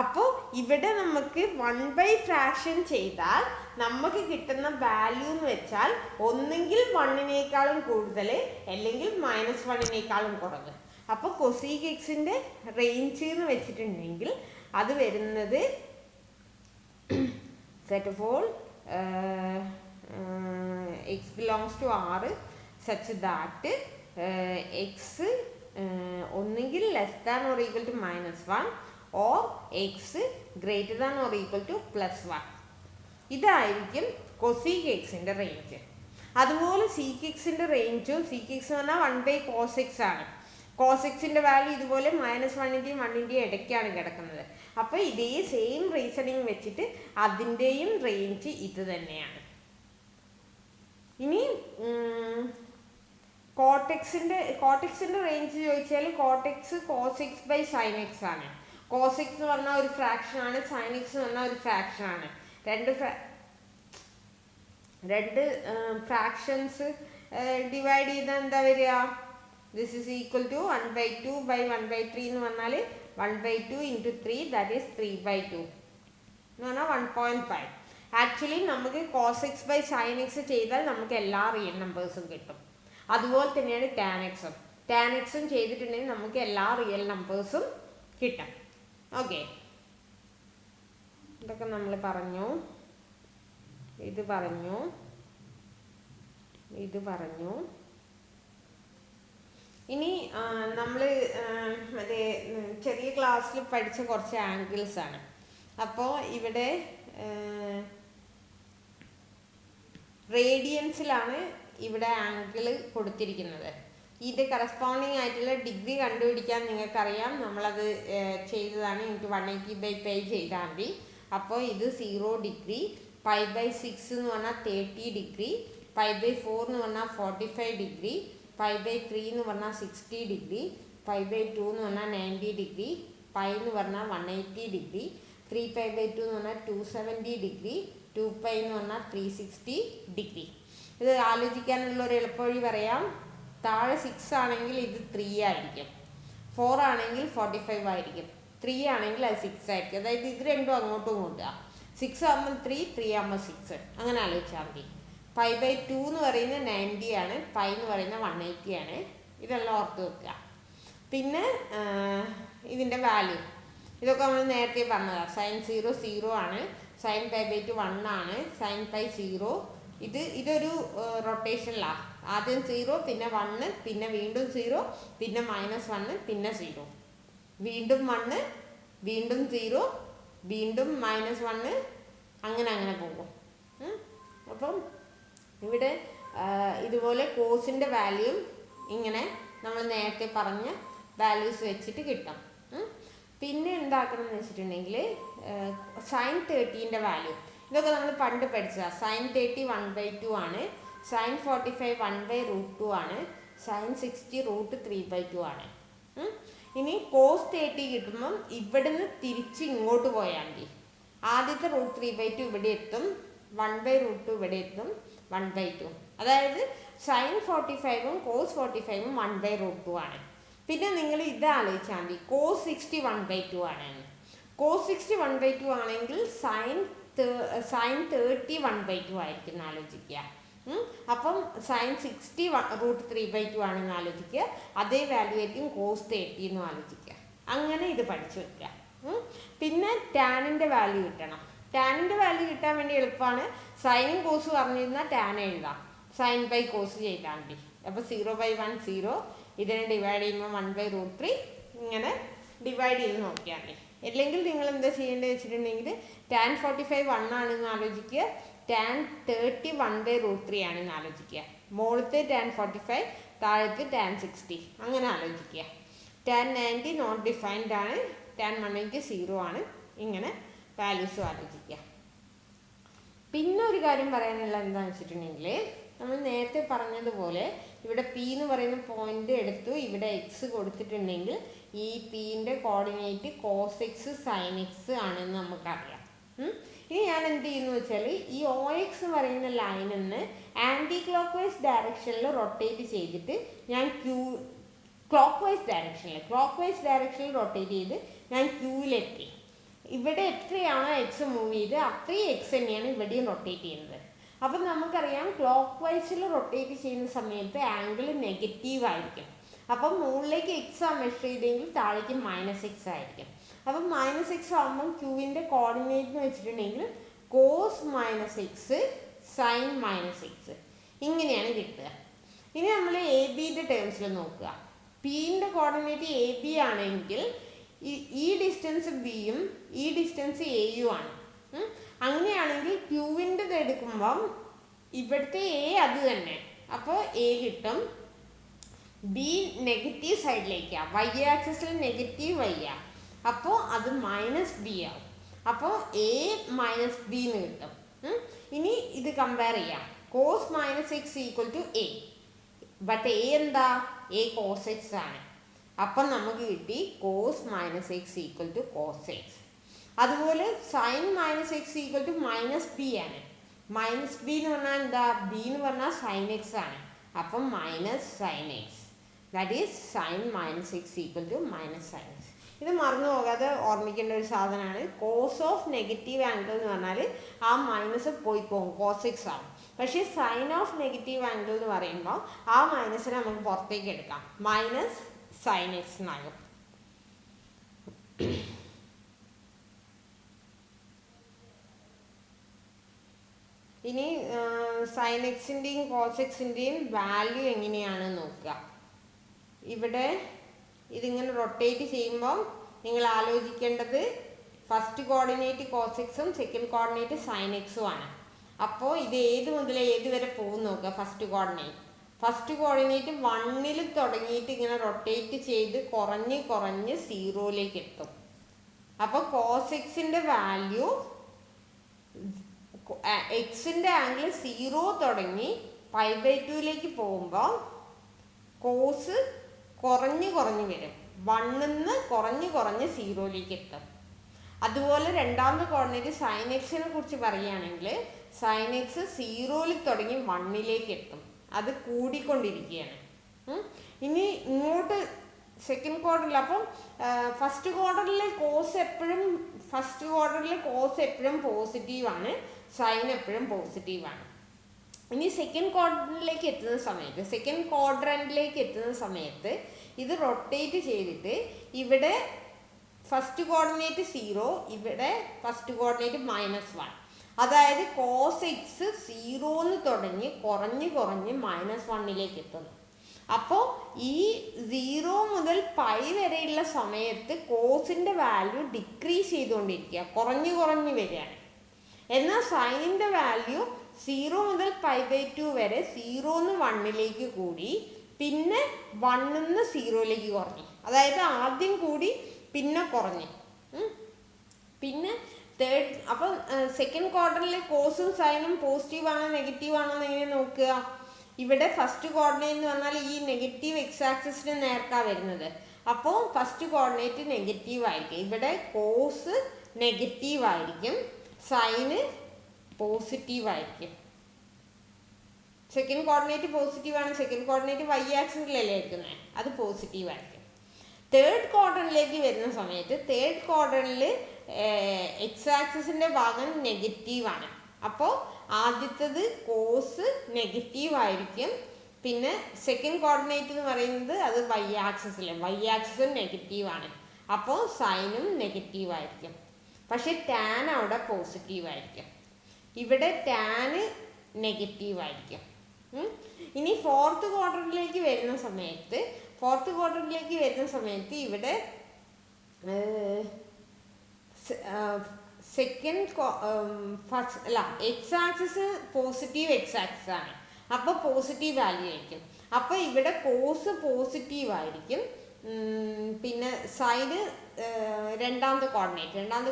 അപ്പോൾ ഇവിടെ നമുക്ക് 1/ഫ്രാക്ഷൻ ചെയ്താൽ നമുക്ക് കിട്ടുന്ന വാല്യൂ എന്ന് വെച്ചാൽ ഒന്നെങ്കിൽ 1-നേക്കാളും കൂടുതൽ അല്ലെങ്കിൽ -1-നേക്കാളും കുറവ്. അപ്പോൾ കൊസീക് എക്സിൻ്റെ റേഞ്ച് എന്ന് വെച്ചിട്ടുണ്ടെങ്കിൽ അത് വരുന്നത് set of all x belongs to R such that x ഒന്നെങ്കിൽ <= -1 ഓർ എക്സ് >= +1. ഇതായിരിക്കും കൊസീക് എക്സിൻ്റെ റേഞ്ച്. അതുപോലെ സീക്ക് എക്സിൻ്റെ റേഞ്ചും സീക്ക് എക്സ് എന്ന് പറഞ്ഞാൽ 1/cos x ആണ്. cos എക്സിൻ്റെ വാല്യൂ ഇതുപോലെ -1ൻ്റെയും 1ൻ്റെയും ഇടയ്ക്കാണ് കിടക്കുന്നത്. അപ്പോൾ ഇതേ സെയിം റീസണിങ് വെച്ചിട്ട് അതിൻ്റെയും റേഞ്ച് ഇത് തന്നെയാണ്. ഇനി കോട്ടെക്സിൻ്റെ റേഞ്ച് ചോദിച്ചാൽ കോട്ടെക്സ് cos x/sin x ആണ്. cos x എന്ന് പറഞ്ഞാൽ ഒരു ഫ്രാക്ഷൻ ആണ്, sin x എന്ന് പറഞ്ഞാൽ ഒരു ഫ്രാക്ഷൻ ആണ്. രണ്ട് ഫ്രാക്ഷൻസ് ഡിവൈഡ് ചെയ്താൽ എന്താ വരിക? ദിസ് ഈസ് ഈക്വൽ ടു 1/2/1/3 എന്ന് പറഞ്ഞാൽ 1/2 × 3 ദാറ്റ് ഈസ് 3/2 എന്ന് പറഞ്ഞാൽ 1.5. ആക്ച്വലി നമുക്ക് cos x/sin x ചെയ്താൽ നമുക്ക് എല്ലാ റിയൽ നമ്പേഴ്സും കിട്ടും. അതുപോലെ തന്നെയാണ് ടാൻ എക്സും ചെയ്തിട്ടുണ്ടെങ്കിൽ നമുക്ക് എല്ലാ റിയൽ നമ്പേഴ്സും കിട്ടും. ഓക്കെ, ഇതൊക്കെ നമ്മൾ പറഞ്ഞു, ഇത് പറഞ്ഞു. ഇനി നമ്മൾ മറ്റേ ചെറിയ ക്ലാസ്സിൽ പഠിച്ച കുറച്ച് ആംഗിൾസ് ആണ്. അപ്പോൾ ഇവിടെ റേഡിയൻസിലാണ് ഇവിടെ ആംഗിൾ കൊടുത്തിരിക്കുന്നത്. ഇത് കറസ്പോണ്ടിങ് ആയിട്ടുള്ള ഡിഗ്രി കണ്ടുപിടിക്കാൻ നിങ്ങൾക്കറിയാം, നമ്മളത് ചെയ്തതാണ്. എനിക്ക് 180/π ചെയ്താൽ മതി. അപ്പോൾ ഇത് 0 ഡിഗ്രി, π/6 എന്ന് പറഞ്ഞാൽ 30 ഡിഗ്രി, π/4 എന്ന് പറഞ്ഞാൽ 45 ഡിഗ്രി, π/3 എന്ന് പറഞ്ഞാൽ 60 ഡിഗ്രി, π/2 എന്ന് പറഞ്ഞാൽ 90 ഡിഗ്രി, π എന്ന് പറഞ്ഞാൽ 180 ഡിഗ്രി, 3π/2 എന്ന് പറഞ്ഞാൽ 270 ഡിഗ്രി, 2π എന്ന് പറഞ്ഞാൽ 360 ഡിഗ്രി. ഇത് ആലോചിക്കാനുള്ള ഒരു എളുപ്പവഴി പറയാം. താഴെ 6 ആണെങ്കിൽ ഇത് 3 ആയിരിക്കും, 4 ആണെങ്കിൽ 45 ആയിരിക്കും, 3 ആണെങ്കിൽ അത് 6 ആയിരിക്കും. അതായത് ഇത് രണ്ടും അങ്ങോട്ടും ഇങ്ങോട്ടുക. 6 ആകുമ്പോൾ 3, 3 ആകുമ്പോൾ 6, അങ്ങനെ ആലോചിച്ചാൽ മതി. π/2 എന്ന് പറയുന്നത് 90 ആണ്, π എന്ന് പറയുന്നത് 180 ആണ്. ഇതെല്ലാം ഓർത്ത് വെക്കുക. പിന്നെ ഇതിൻ്റെ വാല്യൂ ഇതൊക്കെ നമ്മൾ നേരത്തെ പറഞ്ഞതാണ്. sin 0 0 ആണ്, sin π/2 1 ആണ്, sin π 0. ഇതൊരു റൊട്ടേഷനിലാണ്. ആദ്യം 0, പിന്നെ 1, പിന്നെ വീണ്ടും 0, പിന്നെ -1, പിന്നെ 0, വീണ്ടും 1, വീണ്ടും 0, വീണ്ടും -1, അങ്ങനെ പോകും. അപ്പം ഇവിടെ ഇതുപോലെ കോസിൻ്റെ വാല്യൂ ഇങ്ങനെ നമ്മൾ നേരത്തെ പറഞ്ഞ വാല്യൂസ് വെച്ചിട്ട് കിട്ടും. പിന്നെ എന്താക്കണം എന്ന് വെച്ചിട്ടുണ്ടെങ്കിൽ sin 30ൻ്റെ വാല്യൂ ഇതൊക്കെ നമ്മൾ പണ്ട് പഠിച്ചതാണ്. sin 30 1/2 ആണ്, sin 45 1/√2 ആണ്, sin 60 √3/2 ആണ്. ഇനി cos 30 കിട്ടുമ്പം ഇവിടുന്ന് തിരിച്ച് ഇങ്ങോട്ട് പോയാൽ മതി. ആദ്യത്തെ √3/2 ഇവിടെ എത്തും, 1/√2 ഇവിടെ എത്തും, 1/2. അതായത് sin 45ഉം cos 45ഉം 1/√2 ആണ്. പിന്നെ നിങ്ങൾ ഇത് ആലോചിച്ചാൽ മതി, cos 60 1/2 ആണ്. cos 60 1/2 ആണെങ്കിൽ sin 30 1/2 ആയിരിക്കും ആലോചിക്കുക. അപ്പം sin 60 √3/2 ആണെന്ന് ആലോചിക്കുക. അതേ വാല്യൂ ആയിരിക്കും cos 30 എന്നും ആലോചിക്കുക. അങ്ങനെ ഇത് പഠിച്ചു വെക്കുക. പിന്നെ ടാനിൻ്റെ വാല്യൂ കിട്ടണം. ടാനിൻ്റെ വാല്യൂ കിട്ടാൻ വേണ്ടി എളുപ്പമാണ്. സൈനും കോസ് പറഞ്ഞിരുന്നാൽ ടാൻ എഴുതാം, sin ബൈ കോസ് ചെയ്താൽ മതി. അപ്പോൾ 0/1 0, ഇതിനെ ഡിവൈഡ് ചെയ്യുമ്പോൾ 1/√3, ഇങ്ങനെ ഡിവൈഡ് ചെയ്ത് നോക്കിയാൽ മതി. അല്ലെങ്കിൽ നിങ്ങൾ എന്താ ചെയ്യേണ്ടത് വെച്ചിട്ടുണ്ടെങ്കിൽ tan 45 1 ആണെന്ന് ആലോചിക്കുക, tan 30 1/√3 ആണെന്ന് ആലോചിക്കുക. മുകളിലത്തെ tan 45, താഴത്തെ tan 60, അങ്ങനെ ആലോചിക്കുക. tan 90 നോട്ട് ഡിഫൈൻഡ് ആണ്, tan 180 0 ആണ്. ഇങ്ങനെ വാല്യൂസ് ആലോചിക്കുക. പിന്നെ ഒരു കാര്യം പറയാനുള്ള എന്താണെന്ന് വെച്ചിട്ടുണ്ടെങ്കിൽ, നമ്മൾ നേരത്തെ പറഞ്ഞതുപോലെ ഇവിടെ പി എന്ന് പറയുന്ന പോയിന്റ് എടുത്തു, ഇവിടെ എക്സ് കൊടുത്തിട്ടുണ്ടെങ്കിൽ ഈ പിൻ്റെ coordinate cos X sine X ആണെന്ന് നമുക്കറിയാം. ഇനി ഞാൻ എന്ത് ചെയ്യുന്നു വെച്ചാൽ, ഈ ഒ എക്സ് എന്ന് പറയുന്ന ലൈനിൽ നിന്ന് ആൻറ്റി ക്ലോക്ക് വൈസ് ഡയറക്ഷനിൽ റൊട്ടേറ്റ് ചെയ്തിട്ട് ഞാൻ ക്ലോക്ക് വൈസ് ഡയറക്ഷനിൽ റൊട്ടേറ്റ് ചെയ്ത് ഞാൻ ക്യൂവിലെത്തി. ഇവിടെ എത്രയാണോ എക്സ് മൂവ് ചെയ്ത് അത്രയും എക്സ് തന്നെയാണ് ഇവിടെയും റൊട്ടേറ്റ് ചെയ്യുന്നത്. അപ്പം നമുക്കറിയാം ക്ലോക്ക് വൈസിൽ റൊട്ടേറ്റ് ചെയ്യുന്ന സമയത്ത് ആംഗിൾ നെഗറ്റീവ് ആയിരിക്കും. അപ്പം മുകളിലേക്ക് എക്സ് ആ മെഷർ ചെയ്തെങ്കിൽ താഴേക്ക് -x ആയിരിക്കും. അപ്പം -x ആകുമ്പം ക്യൂവിൻ്റെ കോർഡിനേറ്റ് എന്ന് വെച്ചിട്ടുണ്ടെങ്കിൽ കോസ് -x സൈൻ -x ഇങ്ങനെയാണ് കിട്ടുക. ഇനി നമ്മൾ എ ബിയുടെ ടേംസിൽ നോക്കുക. പിൻ്റെ കോർഡിനേറ്റ് എ ബി ആണെങ്കിൽ ഈ ഡിസ്റ്റൻസ് ബിയും ഈ ഡിസ്റ്റൻസ് എയും ആണ്. അങ്ങനെയാണെങ്കിൽ ക്യൂവിൻ്റെത് എടുക്കുമ്പം ഇവിടുത്തെ എ അത് തന്നെ, അപ്പോൾ എ കിട്ടും. ബി നെഗറ്റീവ് സൈഡിലേക്കാണ്, വൈ ആക്സിസിൽ നെഗറ്റീവ് വൈയാ, അപ്പോൾ അത് -b ആവും. അപ്പോൾ എ -b എന്ന് കിട്ടും. ഇനി ഇത് കമ്പയർ ചെയ്യാം. Cos -x = a, but a എന്താ, എ കോസ് എക്സ് ആണ്. അപ്പം നമുക്ക് കിട്ടി കോസ് -x = കോസ് എക്സ്. അതുപോലെ സൈൻ -x = -b ആണ്. -b എന്ന് പറഞ്ഞാൽ എന്താ, b എന്ന് പറഞ്ഞാൽ സൈൻ എക്സ് ആണ്. അപ്പം -sin x, that is sign -x = -sin x. ഇത് മറന്നു പോകാതെ ഓർമ്മിക്കേണ്ട ഒരു സാധനമാണ്. കോസ് ഓഫ് നെഗറ്റീവ് ആംഗിൾ എന്ന് പറഞ്ഞാൽ ആ മൈനസ് പോയി പോകും, കോസ് എക്സ് ആവും. പക്ഷേ സൈൻ ഓഫ് നെഗറ്റീവ് ആംഗിൾ എന്ന് പറയുമ്പോൾ ആ മൈനസിനെ നമുക്ക് പുറത്തേക്ക് എടുക്കാം, -sin x എന്നാകും. ഇനി സൈൻ എക്സിൻ്റെയും കോസ് എക്സിൻ്റെയും വാല്യൂ എങ്ങനെയാണ് നോക്കുക. ഇവിടെ ഇതിങ്ങനെ റൊട്ടേറ്റ് ചെയ്യുമ്പോൾ നിങ്ങൾ ആലോചിക്കേണ്ടത് ഫസ്റ്റ് കോർഡിനേറ്റ് കോസ് എക്സും സെക്കൻഡ് കോർഡിനേറ്റ് സൈൻ എക്സും ആണ്. അപ്പോൾ ഇത് ഏത് മുതൽ ഏത് വരെ പോകും നോക്കുക. ഫസ്റ്റ് കോർഡിനേറ്റ് 1-ൽ തുടങ്ങിയിട്ട് ഇങ്ങനെ റൊട്ടേറ്റ് ചെയ്ത് കുറഞ്ഞ് 0ലേക്ക് എത്തും. അപ്പോൾ കോസ് എക്സിൻ്റെ വാല്യൂ, എക്സിൻ്റെ ആംഗിൾ 0 തുടങ്ങി π/2ലേക്ക് പോകുമ്പോൾ കോസ് കുറഞ്ഞ് വരും, 1-ന്ന് കുറഞ്ഞ് 0ലേക്ക് എത്തും. അതുപോലെ രണ്ടാമത്തെ കോർഡിനേറ്റ് സൈൻ എക്സിനെ കുറിച്ച് പറയുകയാണെങ്കിൽ സൈൻ എക്സ് 0-ൽ തുടങ്ങി 1ലേക്ക് എത്തും, അത് കൂടിക്കൊണ്ടിരിക്കുകയാണ്. ഇനി ഇങ്ങോട്ട് സെക്കൻഡ് ക്വാർട്ടറിൽ, അപ്പം ഫസ്റ്റ് ക്വാർട്ടറിൽ കോസ് എപ്പോഴും പോസിറ്റീവാണ്, സൈൻ എപ്പോഴും പോസിറ്റീവാണ്. ഇനി സെക്കൻഡ് ക്വാഡ്രൻറ്റിലേക്ക് എത്തുന്ന സമയത്ത് ഇത് റൊട്ടേറ്റ് ചെയ്തിട്ട് ഇവിടെ ഫസ്റ്റ് കോർഡിനേറ്റ് 0, ഇവിടെ ഫസ്റ്റ് കോർഡിനേറ്റ് -1. അതായത് കോസ് എക്സ് 0 തുടങ്ങി കുറഞ്ഞ് -1 എത്തുന്നു. അപ്പോൾ ഈ 0 മുതൽ പൈ വരെയുള്ള സമയത്ത് കോസിൻ്റെ വാല്യൂ ഡിക്രീസ് ചെയ്തുകൊണ്ടിരിക്കുക, കുറഞ്ഞ് വരികയാണ്. എന്നാൽ സൈനിൻ്റെ വാല്യൂ 0 മുതൽ π/2 വരെ 0 1 കൂടി, പിന്നെ 1 0 കുറഞ്ഞു. അതായത് ആദ്യം കൂടി പിന്നെ കുറഞ്ഞു. പിന്നെ തേർഡ്, അപ്പം സെക്കൻഡ് ക്വാർട്ടറിൽ കോസും സൈനും പോസിറ്റീവ് ആണോ നെഗറ്റീവ് ആണോ എന്ന് എങ്ങനെ നോക്കുക? ഇവിടെ ഫസ്റ്റ് കോർഡിനേറ്റ് എന്ന് പറഞ്ഞാൽ ഈ നെഗറ്റീവ് എക്സ് ആക്സിസിന് നേർക്കാ വരുന്നത്. അപ്പോൾ ഫസ്റ്റ് കോർഡിനേറ്റ് നെഗറ്റീവ് ആയിരിക്കും. ഇവിടെ കോസ് നെഗറ്റീവ് ആയിരിക്കും, സൈന് പോസിറ്റീവ് ആയിരിക്കും. സെക്കൻഡ് കോർഡിനേറ്റ് പോസിറ്റീവ് ആണ്, സെക്കൻഡ് കോർഡിനേറ്റ് വൈ ആക്സിസിലല്ലേ എടുക്കുന്നത്, അത് പോസിറ്റീവ് ആയിരിക്കും. തേർഡ് ക്വാഡ്രന്റിലേക്ക് വരുന്ന സമയത്ത് തേർഡ് ക്വാഡ്രന്റിൽ എക്സ് ആക്സിസിൻ്റെ ഭാഗം നെഗറ്റീവാണ്. അപ്പോൾ ആദ്യത്തത് കോസ് നെഗറ്റീവ് ആയിരിക്കും. പിന്നെ സെക്കൻഡ് കോർഡിനേറ്റ് എന്ന് പറയുന്നത് അത് വൈ ആക്സിസും നെഗറ്റീവാണ്. അപ്പോൾ സൈനും നെഗറ്റീവ് ആയിരിക്കും. പക്ഷെ ടാൻ അവിടെ പോസിറ്റീവ് ആയിരിക്കും. ഇവിടെ ടാന് നെഗറ്റീവ് ആയിരിക്കും. ഇനി ഫോർത്ത് ക്വാഡ്രന്റിലേക്ക് വരുന്ന സമയത്ത് ഇവിടെ X axis positive X axis ആണ്. അപ്പോൾ പോസിറ്റീവ് വാല്യൂ ആയിരിക്കും. അപ്പോൾ ഇവിടെ കോസ് പോസിറ്റീവ് ആയിരിക്കും. പിന്നെ സൈഡ് രണ്ടാമത്തെ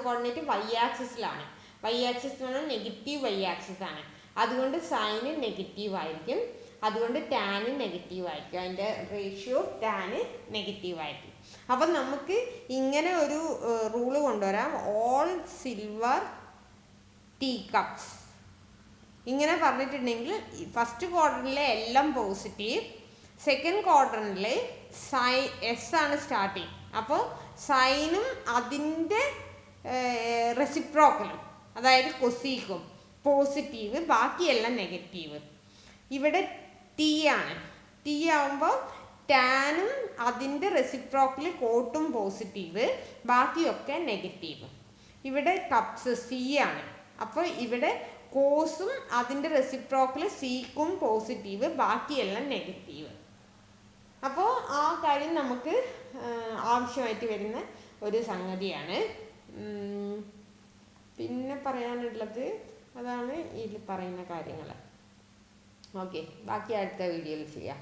കോർഡിനേറ്റ് വൈ ആക്സിസിലാണ്. വൈ ആക്സിസ് എന്ന് പറഞ്ഞാൽ നെഗറ്റീവ് വൈ ആക്സിസ് ആണ്. അതുകൊണ്ട് സൈന് നെഗറ്റീവ് ആയിരിക്കും. അതുകൊണ്ട് ടാന് നെഗറ്റീവ് ആയിരിക്കും. അതിൻ്റെ റേഷ്യോ ടാന് നെഗറ്റീവ് ആയിരിക്കും. അപ്പം നമുക്ക് ഇങ്ങനെ ഒരു റൂള് കൊണ്ടുവരാം. ഓൾ സിൽവർ ടീ കപ്സ് ഇങ്ങനെ പറഞ്ഞിട്ടുണ്ടെങ്കിൽ ഫസ്റ്റ് ക്വാഡ്രന്റിലെ എല്ലാം പോസിറ്റീവ്, സെക്കൻഡ് ക്വാഡ്രന്റിൽ എസ് ആണ് സ്റ്റാർട്ടിങ്. അപ്പോൾ സൈനും അതിൻ്റെ റെസിപ്രോക്കലും, അതായത് കൊസീക്കും പോസിറ്റീവ്, ബാക്കിയെല്ലാം നെഗറ്റീവ്. ഇവിടെ ടി ആണ്. ടി ആവുമ്പോൾ ടാനും അതിൻ്റെ റെസിപ്രോക്കൽ കോട്ടും പോസിറ്റീവ്, ബാക്കിയൊക്കെ നെഗറ്റീവ്. ഇവിടെ കപ്സ് സി ആണ്. അപ്പോൾ ഇവിടെ കോസും അതിൻ്റെ റെസിപ്രോക്കൽ സിക്കും പോസിറ്റീവ്, ബാക്കിയെല്ലാം നെഗറ്റീവ്. അപ്പോൾ ആ കാര്യം നമുക്ക് ആവശ്യമായിട്ട് വരുന്ന ഒരു സംഗതിയാണ്. പിന്നെ പറയാനുള്ളത് അതാണ് ഇതിൽ പറയുന്ന കാര്യങ്ങൾ. ഓക്കെ, ബാക്കി അടുത്ത വീഡിയോയിൽ ചെയ്യാം.